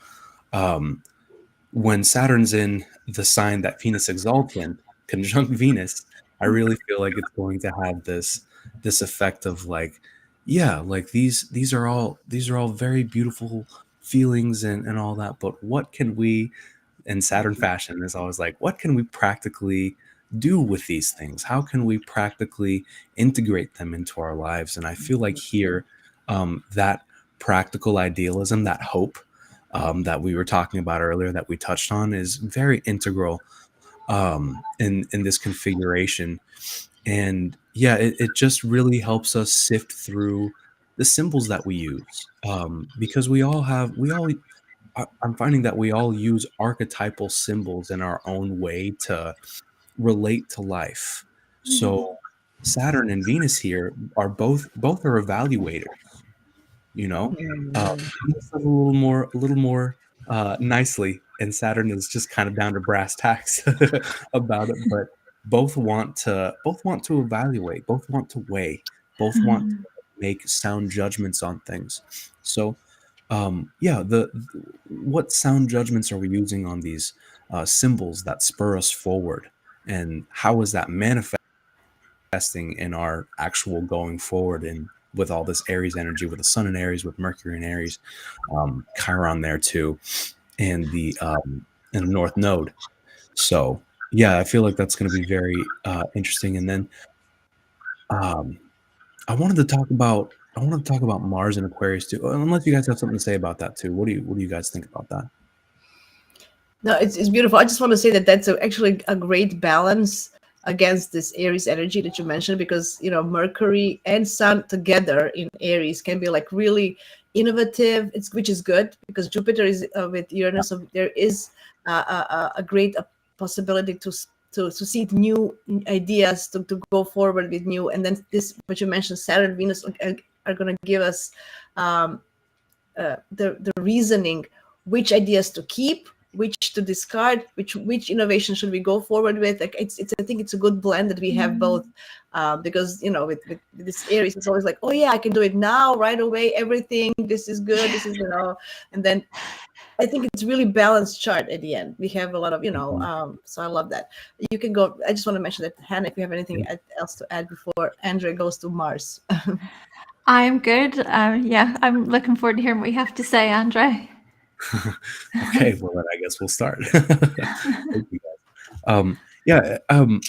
when Saturn's in the sign that Venus exalts in, conjunct Venus, I really feel like it's going to have this effect of like, yeah, like these are all very beautiful feelings and all that, but what can we, in Saturn fashion, is always like, what can we practically do with these things? How can we practically integrate them into our lives? And I feel like here, that practical idealism, that hope that we were talking about earlier, that we touched on, is very integral in this configuration. And yeah, it just really helps us sift through the symbols that we use, because I'm finding that we all use archetypal symbols in our own way to relate to life. So Saturn and Venus here are both are evaluators, you know. Venus is a little more nicely, and Saturn is just kind of down to brass tacks about it. But both want to evaluate, both want to weigh, both want to make sound judgments on things. So yeah, what sound judgments are we using on these symbols that spur us forward, and how is that manifesting in our actual going forward, and with all this Aries energy, with the Sun in Aries, with Mercury in Aries, Chiron there too, and the North Node. So yeah, I feel like that's going to be very interesting. And then um, I wanted to talk about Mars and Aquarius too. Unless you guys have something to say about that too. What do you guys think about that? No, it's beautiful. I just want to say that that's actually a great balance against this Aries energy that you mentioned, because Mercury and Sun together in Aries can be like really innovative. Which is good, because Jupiter is with Uranus, so there is a great possibility to see new ideas, to go forward with new. And then this, what you mentioned, Saturn, Venus are going to give us the reasoning, which ideas to keep, which to discard, which innovation should we go forward with. Like it's I think it's a good blend that we have both, because with this Aries, it's always like, oh yeah, I can do it now, right away, everything, this is good, this is and then I think it's really balanced chart at the end. We have a lot of so I love that. You can go. I just want to mention that, Hannah, if you have anything else to add before Andre goes to Mars. I'm good. Yeah, I'm looking forward to hearing what you have to say, Andre. Okay, well then I guess we'll start. Thank you guys. Yeah,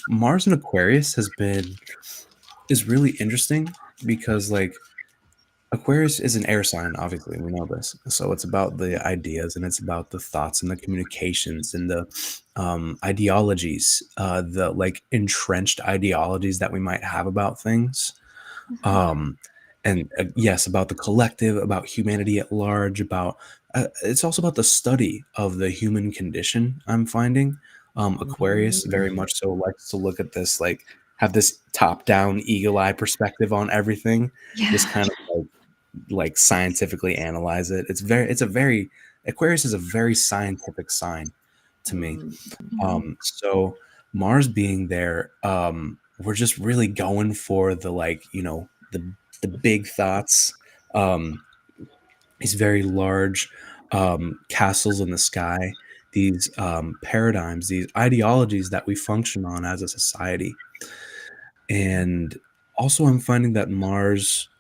Mars in Aquarius is really interesting, because like Aquarius is an air sign, obviously, we know this. So it's about the ideas, and it's about the thoughts and the communications and the ideologies, the like entrenched ideologies that we might have about things. Um, and yes, about the collective, about humanity at large, about it's also about the study of the human condition. I'm finding Aquarius very much so likes to look at this, like have this top-down eagle eye perspective on everything, just kind of like scientifically analyze it. It's a very Aquarius is a very scientific sign to me. So Mars being there, we're just really going for the the big thoughts. These very large castles in the sky, these paradigms, these ideologies that we function on as a society. And also I'm finding that Mars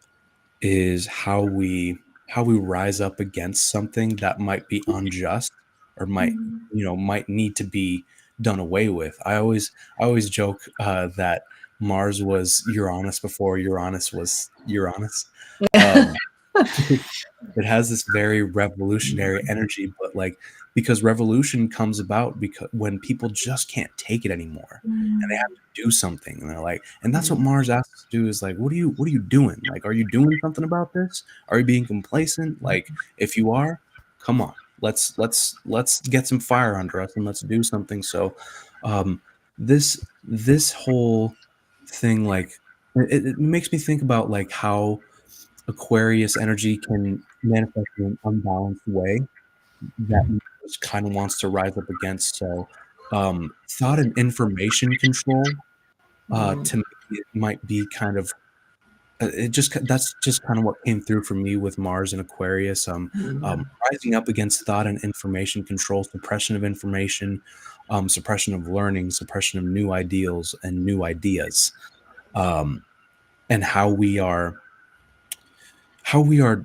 is how we rise up against something that might be unjust, or might need to be done away with. I always joke that Mars was Uranus before Uranus was Uranus. Um, it has this very revolutionary energy, but like, because revolution comes about because when people just can't take it anymore, and they have to do something, and they're like, and that's what Mars asks us to do, is like, what are you doing? Like, are you doing something about this? Are you being complacent? Like, if you are, come on, let's get some fire under us and let's do something. So this whole thing, like it makes me think about like how Aquarius energy can manifest in an unbalanced way that Mars kind of wants to rise up against. So, thought and information control, to me, it might be kind of it just that's just kind of what came through for me with Mars and Aquarius. Rising up against thought and information control, suppression of information, suppression of learning, suppression of new ideals and new ideas, and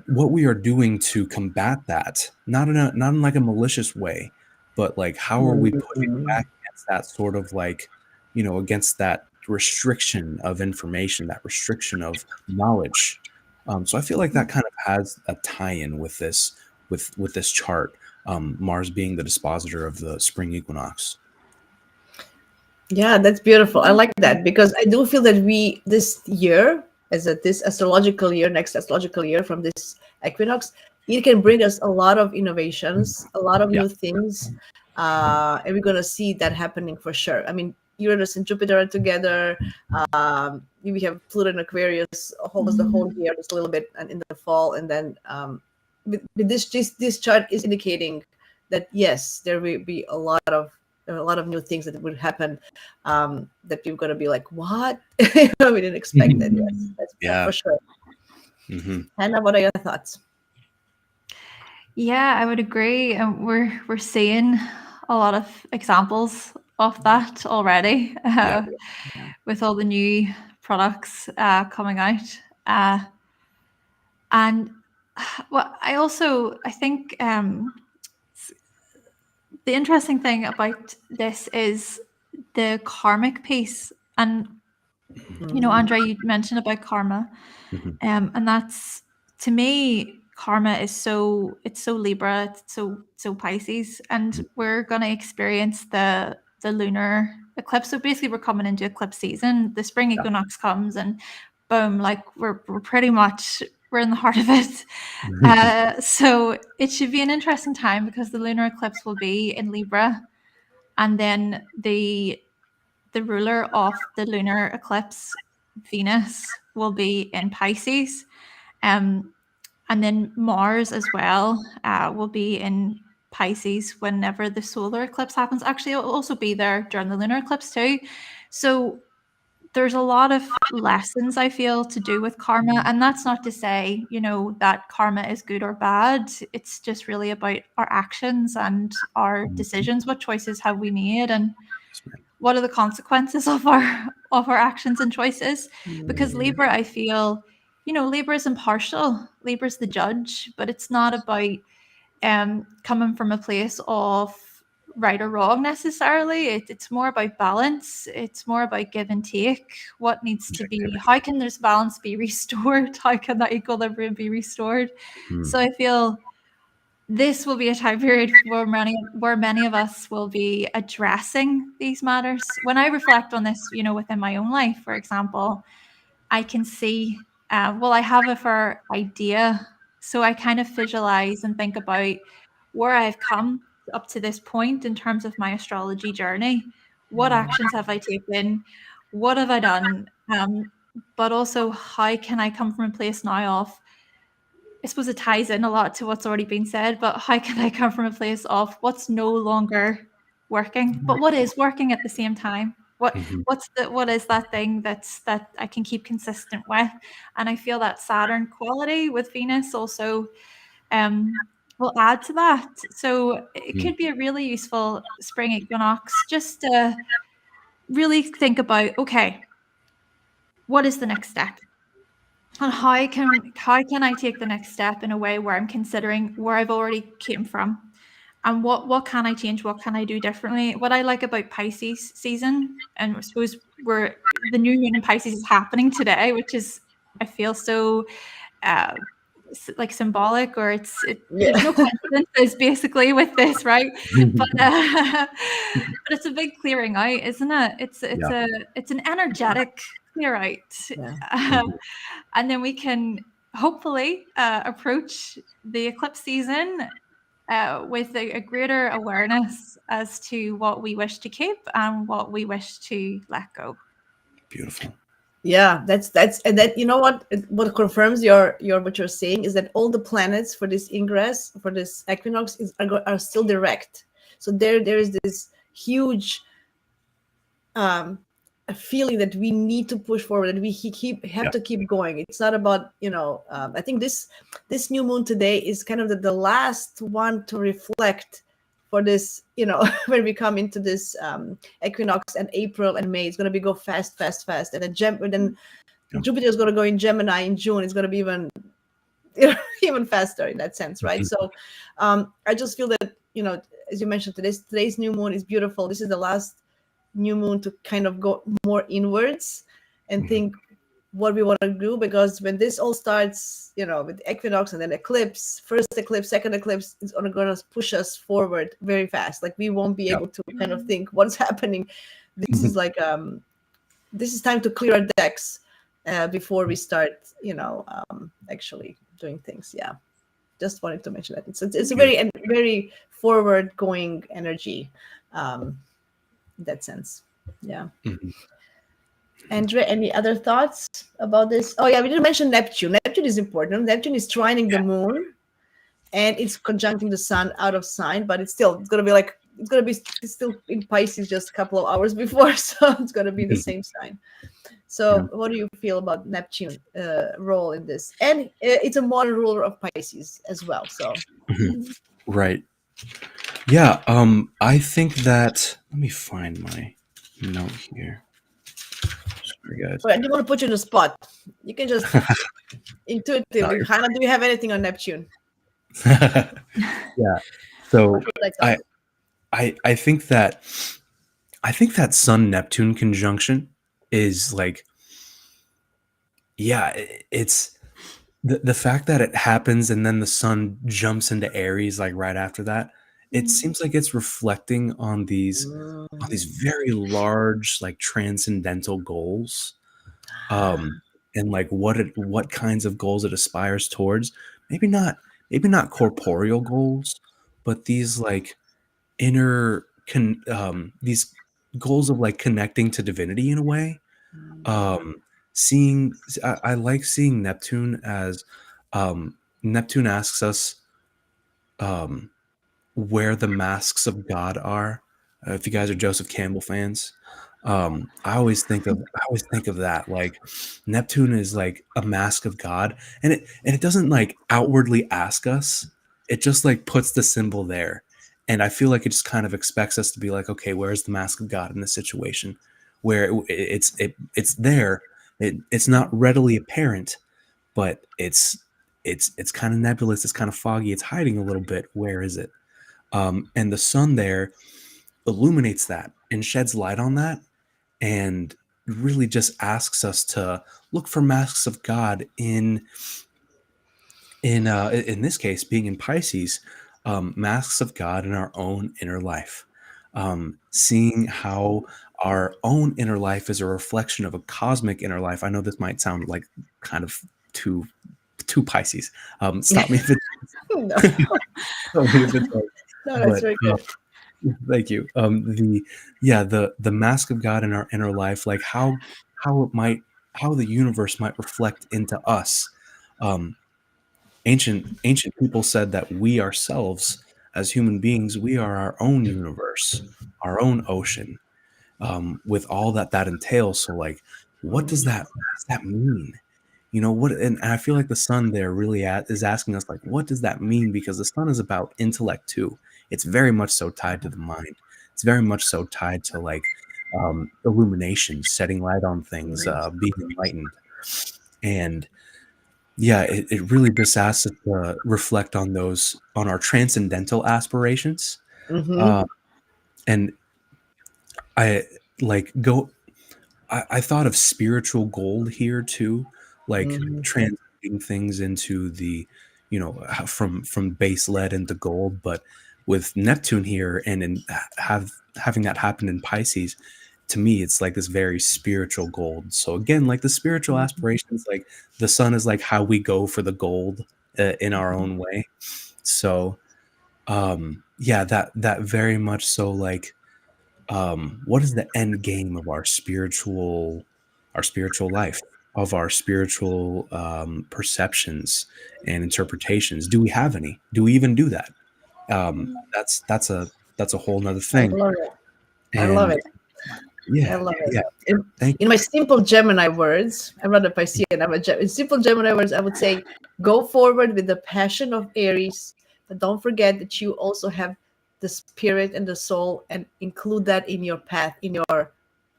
what we are doing to combat that, not in like a malicious way, but like how are we pushing back against that sort of like, against that restriction of information, that restriction of knowledge, So I feel like that kind of has a tie-in with this with this chart. Mars being the dispositor of the spring equinox. Yeah, that's beautiful. I like that because I do feel that this year, this astrological year, next astrological year from this equinox, it can bring us a lot of innovations, a lot of Yeah. new things, and we're gonna see that happening for sure. I mean, Uranus and Jupiter are together. We have Pluto and Aquarius almost the whole year, just a little bit, and in the fall, and then with this chart is indicating that yes, there will be a lot of new things that would happen, that people are going to be like, what? We didn't expect that. Yes, that's Yeah. for sure. Mm-hmm. Hannah, what are your thoughts? Yeah, I would agree. And we're seeing a lot of examples of that already, with all the new products coming out. And well, I think the interesting thing about this is the karmic piece. And Andre, you mentioned about karma, and that's, to me, karma is so Libra, it's so Pisces, and we're gonna experience the lunar eclipse. So basically, we're coming into eclipse season. The spring equinox comes, and boom, like we're pretty much we're in the heart of it. So it should be an interesting time because the lunar eclipse will be in Libra, and then the ruler of the lunar eclipse, Venus, will be in Pisces. And then Mars as well will be in Pisces whenever the solar eclipse happens. Actually, it'll also be there during the lunar eclipse too. So there's a lot of lessons, I feel, to do with karma. And that's not to say, that karma is good or bad. It's just really about our actions and our decisions. What choices have we made? And what are the consequences of our actions and choices? Because Libra, I feel, Libra is impartial. Libra is the judge, but it's not about coming from a place of right or wrong necessarily. It's more about balance. It's more about give and take. What needs to be? How can this balance be restored? How can that equilibrium be restored? So I feel this will be a time period where many of us will be addressing these matters. When I reflect on this, within my own life, for example, I can see, I have a fair idea. So I kind of visualize and think about where I've come up to this point in terms of my astrology journey. What actions have I taken? What have I done? But also, how can I come from a place now of, I suppose it ties in a lot to what's already been said, but how can I come from a place of what's no longer working, but what is working at the same time? What is that thing that I can keep consistent with? And I feel that Saturn quality with Venus also will add to that. So it could be a really useful spring equinox just to really think about, okay, what is the next step? And how can I take the next step in a way where I'm considering where I've already came from, and what can I change? What can I do differently? What I like about Pisces season, and I suppose where the new moon in Pisces is happening today, which is, I feel, so like symbolic, or there's no coincidences basically with this, right? But it's a big clearing out, isn't it? It's an energetic clear out. And then we can hopefully approach the eclipse season with a greater awareness as to what we wish to keep and what we wish to let go. Beautiful. Yeah, that's and that, what confirms your what you're saying is that all the planets for this ingress, for this equinox, are still direct. So there is this huge a feeling that we need to push forward, that we have to keep going. It's not about, I think this new moon today is kind of the last one to reflect for this, when we come into this equinox, and April and May, it's going to go fast, and then Jupiter is going to go in Gemini in June. It's going to be even faster in that sense, right? So I just feel that, as you mentioned, today's new moon is beautiful. This is the last new moon to kind of go more inwards and think, what we want to do, because when this all starts, with equinox and then eclipse, first eclipse, second eclipse, it's going to push us forward very fast. Like we won't be able to kind of think what's happening. This is like this is time to clear our decks before we start, actually doing things. Yeah, just wanted to mention that it's a very forward going energy, in that sense. Yeah. Andre, any other thoughts about this? Oh yeah, we didn't mention Neptune. Neptune is important. Neptune is trining the moon, and it's conjuncting the sun out of sign, but it's still it's still in Pisces just a couple of hours before, so it's gonna be the same sign. So what do you feel about Neptune role in this? And it's a modern ruler of Pisces as well. So Right. Yeah. I think that, let me find my note here. Sorry, guys. I didn't want to put you in the spot. You can just intuitively. No, Hannah, do you have anything on Neptune? Yeah. So I think that Sun-Neptune conjunction is like, yeah, it's the fact that it happens and then the sun jumps into Aries like right after that. It seems like it's reflecting on these very large, like transcendental goals, and like what kinds of goals it aspires towards. Maybe not corporeal goals, but these like inner these goals of like connecting to divinity in a way. I like seeing Neptune as Neptune asks us where the masks of God are. If you guys are Joseph Campbell fans, I always think of that. Like Neptune is like a mask of God, and it doesn't like outwardly ask us. It just like puts the symbol there, and I feel like it just kind of expects us to be like, okay, where's the mask of God in this situation? Where it's there. It's not readily apparent, but it's kind of nebulous. It's kind of foggy. It's hiding a little bit. Where is it? And the sun there illuminates that and sheds light on that, and really just asks us to look for masks of God in this case, being in Pisces, masks of God in our own inner life, seeing how our own inner life is a reflection of a cosmic inner life. I know this might sound like kind of too Pisces. Stop me if it's no. No, but, that's very good. Thank you. The mask of God in our inner life, like how the universe might reflect into us. Ancient people said that we ourselves, as human beings, we are our own universe, our own ocean, with all that entails. So, like, what does that mean? What? And I feel like the sun there really is asking us, like, what does that mean? Because the sun is about intellect too. It's very much so tied to the mind. It's very much so tied to like illumination, setting light on things, being enlightened, and yeah, it really just asks us to reflect on our transcendental aspirations. And I like I thought of spiritual gold here too, like translating things into the, from base lead into gold. But with Neptune here and having that happen in Pisces, to me, it's like this very spiritual gold. So again, like the spiritual aspirations, like the sun is like how we go for the gold in our own way. So, yeah, that very much so like, what is the end game of our spiritual life, of our spiritual perceptions and interpretations? Do we have any? Do we even do that? That's a whole nother thing. I love it. Yeah, I love it. Yeah. In my simple Gemini words, I'm not a Piscean, in simple Gemini words, I would say, go forward with the passion of Aries, but don't forget that you also have the spirit and the soul, and include that in your path, in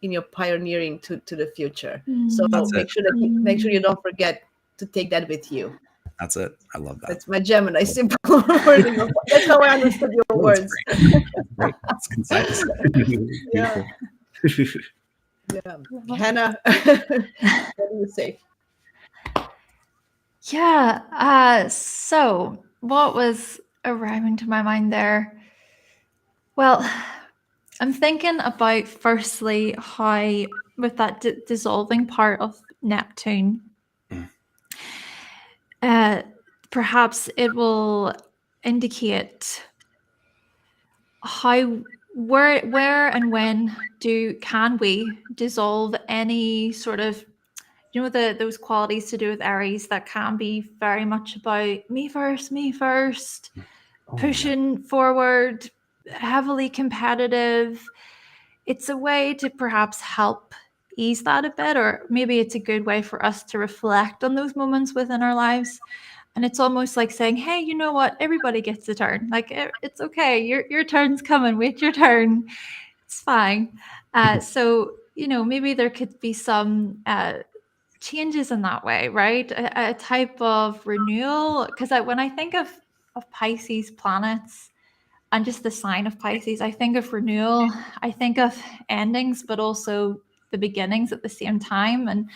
your pioneering to the future. So make sure you don't forget to take that with you. That's it. I love that. That's my Gemini simple wording. That's how I understood your words. Great. It's concise. Yeah. Yeah. Love it. Hannah, what do you say? Yeah. So what was arriving to my mind there? Well, I'm thinking about firstly how with that dissolving part of Neptune, Mm. uh, perhaps it will indicate how where and when do can we dissolve any sort of those qualities to do with Aries that can be very much about me first, Oh yeah. pushing forward, heavily competitive. It's a way to perhaps help ease that a bit, or maybe it's a good way for us to reflect on those moments within our lives. And it's almost like saying, hey, you know what? Everybody gets a turn. Like, it's okay. Your turn's coming. Wait your turn. It's fine. So, maybe there could be some changes in that way, right? A type of renewal. Because when I think of Pisces planets and just the sign of Pisces, I think of renewal. I think of endings, but also the beginnings at the same time. And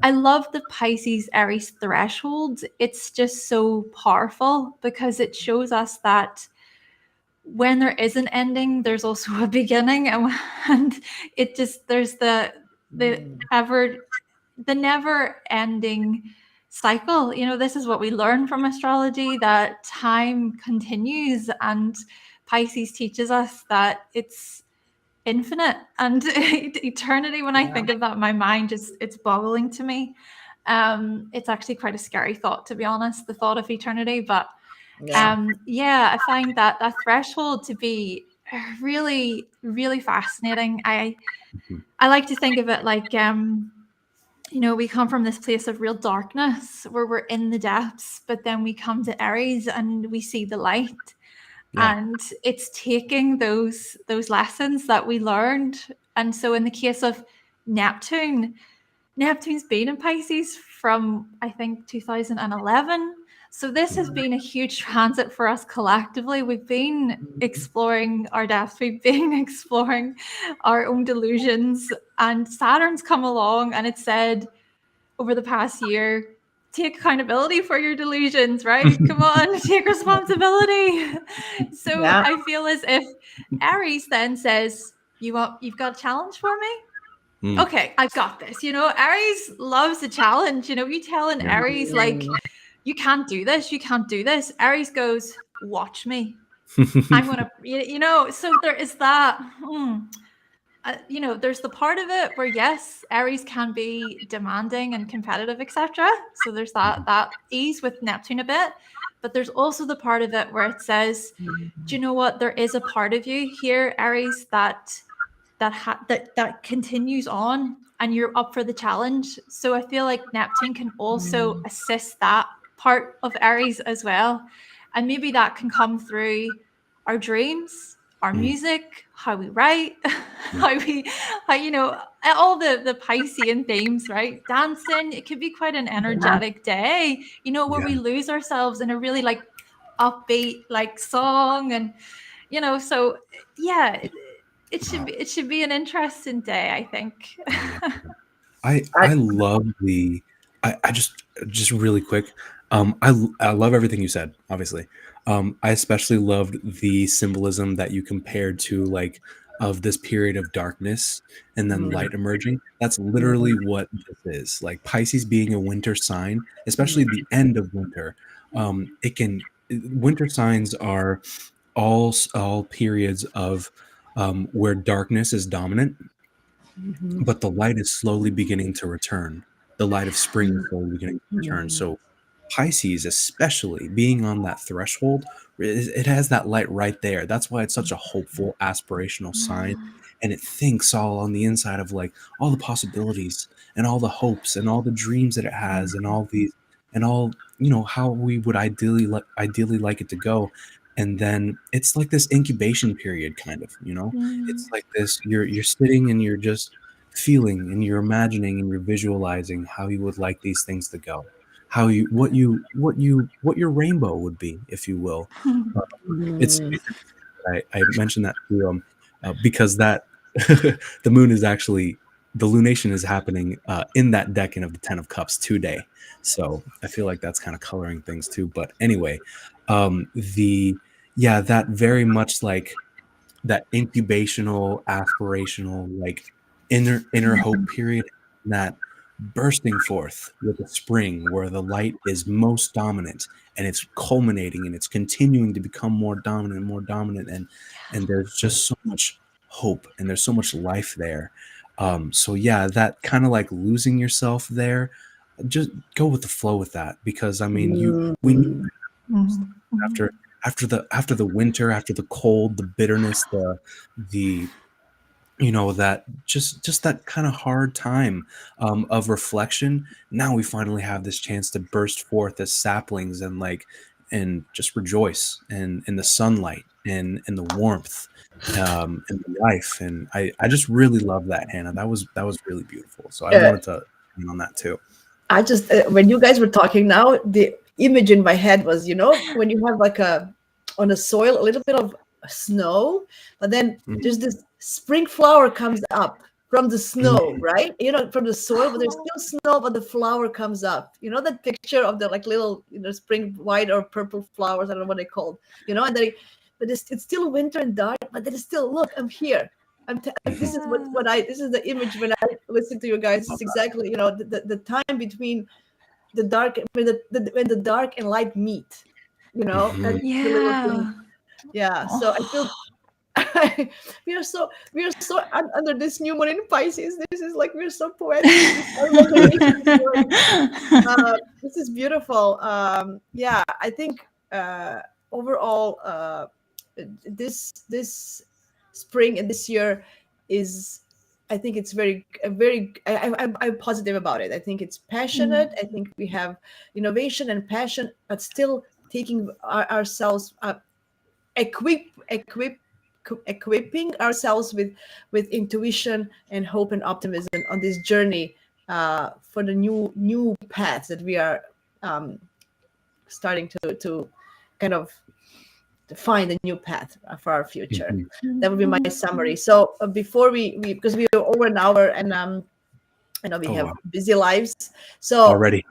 I love the Pisces Aries threshold. It's just so powerful because it shows us that when there is an ending, there's also a beginning, and it just there's the ever the never ending cycle. This is what we learn from astrology, that time continues, and Pisces teaches us that it's infinite and eternity. When I think of that, my mind just it's boggling to me. It's actually quite a scary thought, to be honest, the thought of eternity. But Yeah. I find that threshold to be really, really fascinating. I like to think of it like we come from this place of real darkness where we're in the depths, but then we come to Aries and we see the light. Yeah. And it's taking those lessons that we learned. And so in the case of Neptune's been in Pisces from, I think, 2011. So this has been a huge transit for us collectively. We've been exploring our depths. We've been exploring our own delusions. And Saturn's come along and it said over the past year, take accountability for your delusions, right? Come on, take responsibility. So Yeah. I feel as if Aries then says, you've got a challenge for me? Mm. Okay, I've got this. Aries loves a challenge. You tell an Yeah. Aries, like, you can't do this, you can't do this. Aries goes, watch me. I'm going to, so there is that. There's the part of it where, yes, Aries can be demanding and competitive, etc. So there's that ease with Neptune a bit. But there's also the part of it where it says, do you know what? There is a part of you here, Aries, that continues on, and you're up for the challenge. So I feel like Neptune can also assist that part of Aries as well. And maybe that can come through our dreams, our Mm. music, how we write, all the Piscean themes, right? Dancing, it could be quite an energetic day, where Yeah. we lose ourselves in a really like upbeat like song. And so yeah, it should be an interesting day, I think. Oh yeah. I love the I just really quick. I love everything you said, obviously. I especially loved the symbolism that you compared to like of this period of darkness and then light emerging. That's literally what this is. Like Pisces being a winter sign, especially the end of winter. It can winter signs are all periods of where darkness is dominant, but the light is slowly beginning to return. The light of spring is slowly beginning to return. So Pisces, especially being on that threshold, it has that light right there. That's why it's such a hopeful, aspirational sign. And it thinks all on the inside of like all the possibilities and all the hopes and all the dreams that it has and all these and all how we would ideally like it to go. And then it's like this incubation period, kind of. It's Mm. like this. You're sitting and you're just feeling and you're imagining and you're visualizing how you would like these things to go, how you what your rainbow would be, if you will. It's I mentioned that too, because that the moon is actually, the lunation is happening in that decan of the 10 of cups today. So I feel like that's kind of coloring things too. But anyway, the yeah, that very much like that incubational, aspirational, like inner hope period, that bursting forth with the spring where the light is most dominant, and it's culminating and it's continuing to become more dominant, and there's just so much hope and there's so much life there. So yeah, that kind of like losing yourself there, just go with the flow with that, because I mean, we need Mm. after after the winter, after the cold, the bitterness, the that just that kind of hard time of reflection. Now we finally have this chance to burst forth as saplings and and just rejoice in the sunlight and in the warmth and the life. And I just really love that, Hannah. That was really beautiful. So I Uh, wanted to comment on that too. I just when you guys were talking now, the image in my head was, when you have like on a soil a little bit of snow, but then there's this spring flower comes up from the snow, right? From the soil, but there's still snow, but the flower comes up. You know that picture of the like little, spring white or purple flowers. I don't know what they're called. And but it's still winter and dark, but then it's still, look, I'm here. This is what this is the image when I listen to you guys. It's exactly, the time between the dark, when the dark and light meet. That's Mhm. the little thing. Yeah. Yeah. So I feel we are so under this new moon in Pisces. This is like, we're so poetic. This is beautiful. Yeah, I think overall, this spring and this year is, I think it's very. I'm positive about it. I think it's passionate. I think we have innovation and passion, but still taking ourselves equipping ourselves with intuition and hope and optimism on this journey for the new paths that we are starting to kind of find a new path for our future. Mhm. That would be my summary. So before we because we are over an hour, and I know we Oh have wow, busy lives, so already.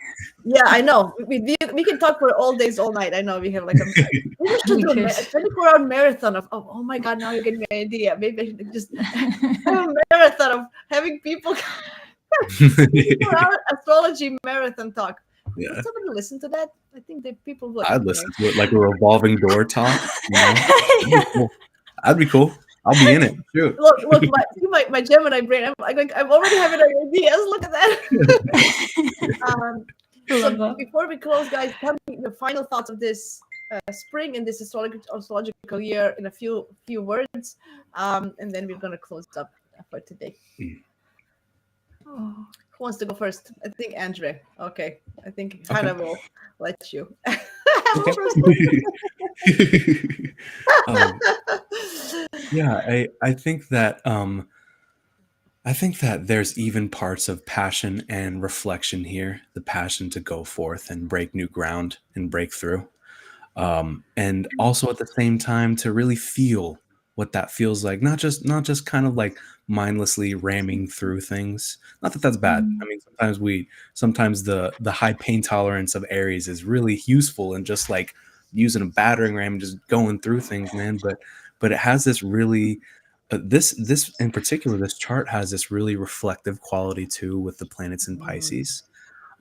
yeah, I know. We can talk for all days, all night. I know we have like maybe we should We do could. a 24-hour marathon of oh my God, now you're getting my idea. Maybe I should just have a marathon of having people 24-hour astrology marathon talk. Would Yeah, somebody listen to that? I think that people would. I'd Okay. listen to it like a revolving door talk. That'd be cool. That'd be cool. I'll be in it. Shoot. Look, my Gemini brain. I'm already having ideas. Look at that. So Love it. before we close, guys, tell me the final thoughts of this spring and this astrological year in a few words, and then we're gonna close up for today. Oh. Who wants to go first? I think Andre. Okay, I think Okay. Hannah will let you. Okay. um, yeah, I think that there's even parts of passion and reflection here. The passion to go forth and break new ground and break through. And also at the same time to really feel what that feels like, not just kind of like mindlessly ramming through things. Not that that's bad. I mean, sometimes the high pain tolerance of Aries is really useful, and just like using a battering ram and just going through things, man. But it has this really this in particular, this chart has this really reflective quality too, with the planets in Pisces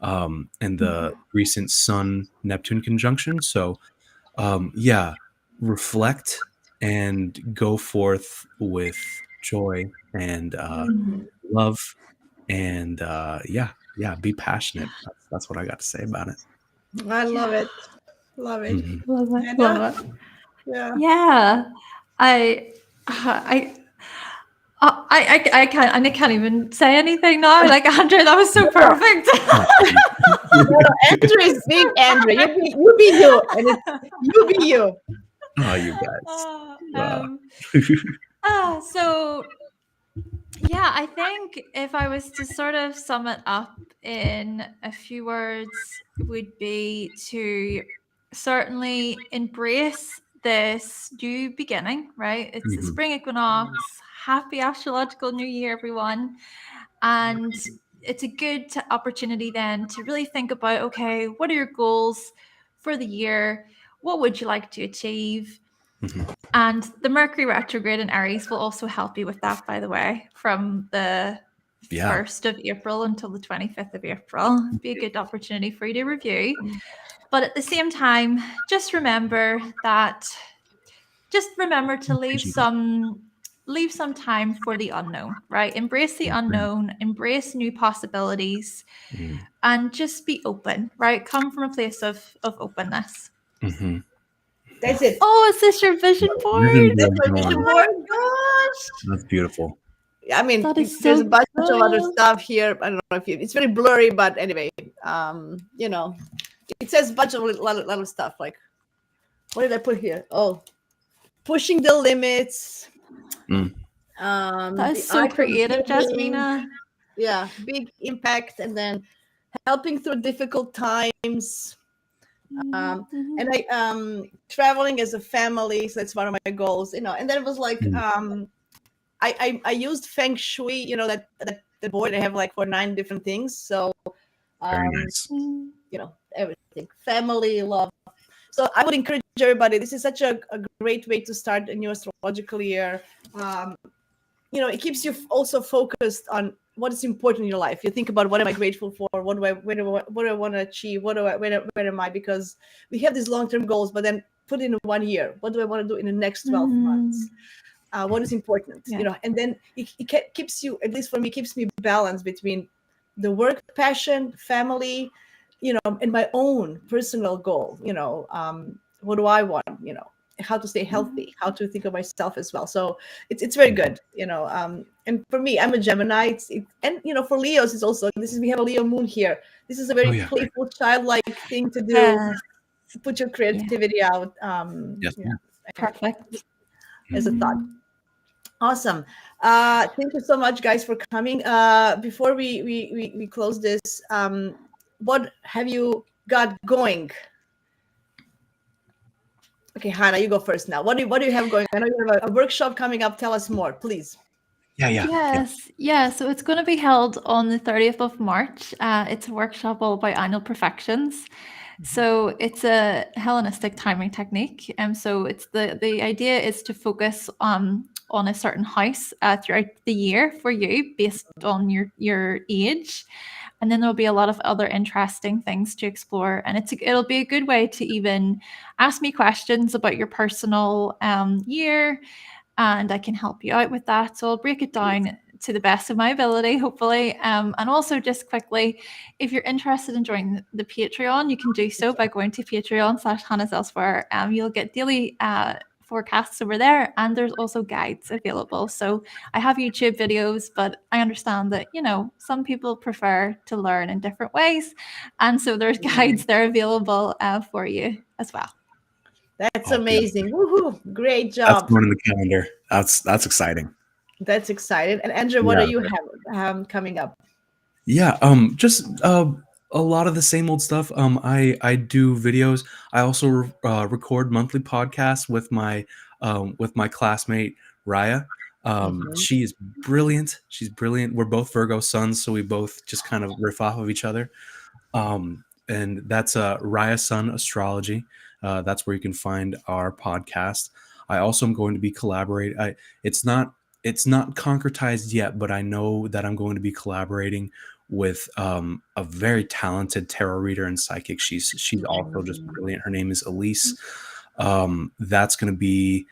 and the recent Sun Neptune conjunction. So yeah, reflect and go forth with joy and love, and yeah, be passionate. That's what I got to say about it. I love it. Love it. Mhm. Love it. Hannah? Love it. Yeah. Yeah. I I I can't, and I can't even say anything now. Like, Andrew, that was so perfect. Andrew is being Andrew. You be you, and it's you be you. Oh, you guys. Uh, So yeah, I think if I was to sort of sum it up in a few words, would be to certainly embrace this new beginning, right? It's a mhm. spring equinox, happy astrological new year, everyone. And it's a good opportunity then to really think about, okay, what are your goals for the year? What would you like to achieve? Mhm. And the Mercury retrograde in Aries will also help you with that, by the way, from the Yeah. 1st of April until the 25th of April. Be a good opportunity for you to review. But at the same time, just remember to leave some time for the unknown, right? Embrace the unknown, embrace new possibilities, Mhm. and just be open, right? Come from a place of openness. Mhm. That's it. Oh, is this your vision Vision board? That's board my going. vision Oh board. my gosh. That's beautiful. I mean, That is there's a so bunch of other cool. stuff here. I don't know if it's very blurry, but anyway, you know, it says a bunch of lot of stuff. Like, what did I put here? Oh, pushing the limits. Mm. That The is so art of creative, giving. Jasmina. Yeah, big impact, and then helping through difficult times. And I traveling as a family, so that's one of my goals. You know, and then it was like I used feng shui. You know that the board I have like for 9 different things. So Very um, nice. you know, everything, family, love. So I would encourage everybody. This is such a great way to start a new astrological year. You know, it keeps you also focused on what is important in your life. You think about what am I grateful for? What do I want to achieve? Where am I? Because we have these long-term goals, but then put in 1 year. What do I want to do in the next 12 months? What is important? Yeah. You know, and then it keeps you, at least for me, keeps me balanced between the work, passion, family, you know, and my own personal goal. You know, what do I want? You know, how to stay healthy, how to think of myself as well. So it's very good, you know. And for me, I'm a Gemini. And you know, for Leos, it's also we have a Leo moon here. This is a very yeah. playful, childlike thing to do. Yes. Put your creativity out. Yes. Yeah, Perfect. as a thought. Awesome. Thank you so much, guys, for coming. Before we close this, what have you got going? Okay, Hannah, you go first now. What do you have going? I know you have a workshop coming up. Tell us more, please. Yeah. Yes, yeah. So it's going to be held on the 30th of March. It's a workshop all about annual perfections. So it's a Hellenistic timing technique. So it's the idea is to focus on a certain house throughout the year for you based on your age. And then there'll be a lot of other interesting things to explore. And it'll be a good way to even ask me questions about your personal year, and I can help you out with that. So I'll break it down to the best of my ability, hopefully. And also, just quickly, if you're interested in joining the Patreon, you can do so by going to patreon.com/hannahselsewhere. You'll get daily forecasts over there, and there's also guides available. So I have YouTube videos, but I understand that, you know, some people prefer to learn in different ways. And so there's guides there available for you as well. That's amazing. Woohoo! Great That's job. going in the calendar. That's exciting. That's exciting. And Andrew, what Yeah. do you have coming up? Yeah. Just a lot of the same old stuff. I do videos. I also record monthly podcasts with my classmate Raya. She is brilliant. She's brilliant. We're both Virgo suns, so we both just kind of riff off of each other. And that's Raya Sun Astrology. That's where you can find our podcast. I also am going to be collaborating. It's not concretized yet, but I know that I'm going to be collaborating with a very talented tarot reader and psychic. She's also just brilliant. Her name is Elise. That's going to be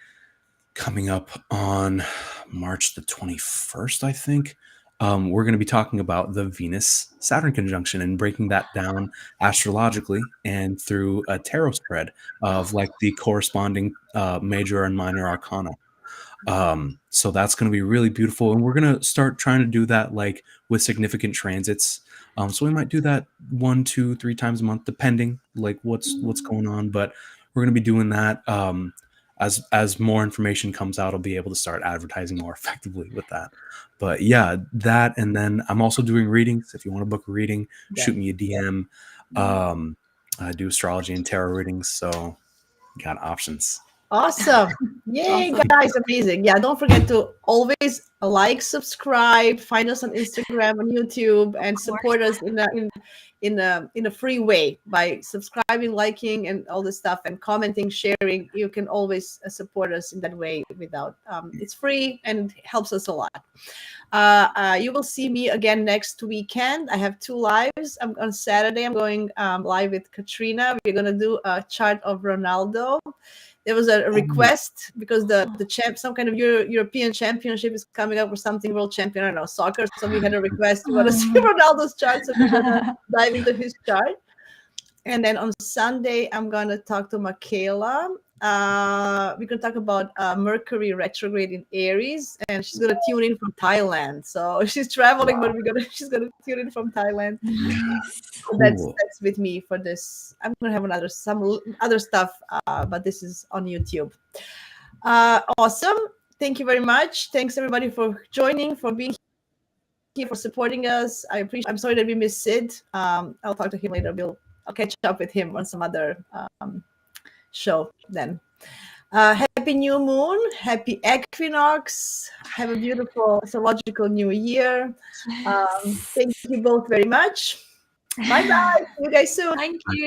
coming up on March the 21st, I think. We're going to be talking about the Venus-Saturn conjunction and breaking that down astrologically and through a tarot spread of like the corresponding major and minor arcana. So that's going to be really beautiful, and we're going to start trying to do that like with significant transits. So we might do that 1, 2, 3 times a month, depending like what's going on. But we're going to be doing that. As more information comes out, I'll be able to start advertising more effectively with that. But yeah, that, and then I'm also doing readings. If you want to book a reading, shoot me a DM. I do astrology and tarot readings, so got options. Awesome. Yay, Awesome. guys. Amazing. Yeah, don't forget to always like, subscribe, find us on Instagram, on YouTube, and support us in a free way by subscribing, liking, and all this stuff, and commenting, sharing. You can always support us in that way without it's free and helps us a lot. You will see me again next weekend. I have 2 lives. On Saturday, I'm going live with Katrina. We're going to do a chart of Ronaldo. There was a request because some kind of European championship is coming up, or something, world champion, I don't know, soccer. So we had a request. We want to see Ronaldo's chart, so we're gonna dive into his chart. And then on Sunday, I'm gonna talk to Michaela. We're gonna talk about Mercury retrograde in Aries, and she's gonna tune in from Thailand. So she's traveling, but she's gonna tune in from Thailand. So that's with me for this. I'm gonna have some other stuff, but this is on YouTube. Awesome. Thank you very much. Thanks everybody for joining, for being here, for supporting us. I appreciate. I'm sorry that we missed Sid. I'll talk to him later. I'll catch up with him on some other show then. Happy new moon, happy equinox. Have a beautiful astrological new year. Thank you both very much. Bye bye. See you guys soon. Thank you.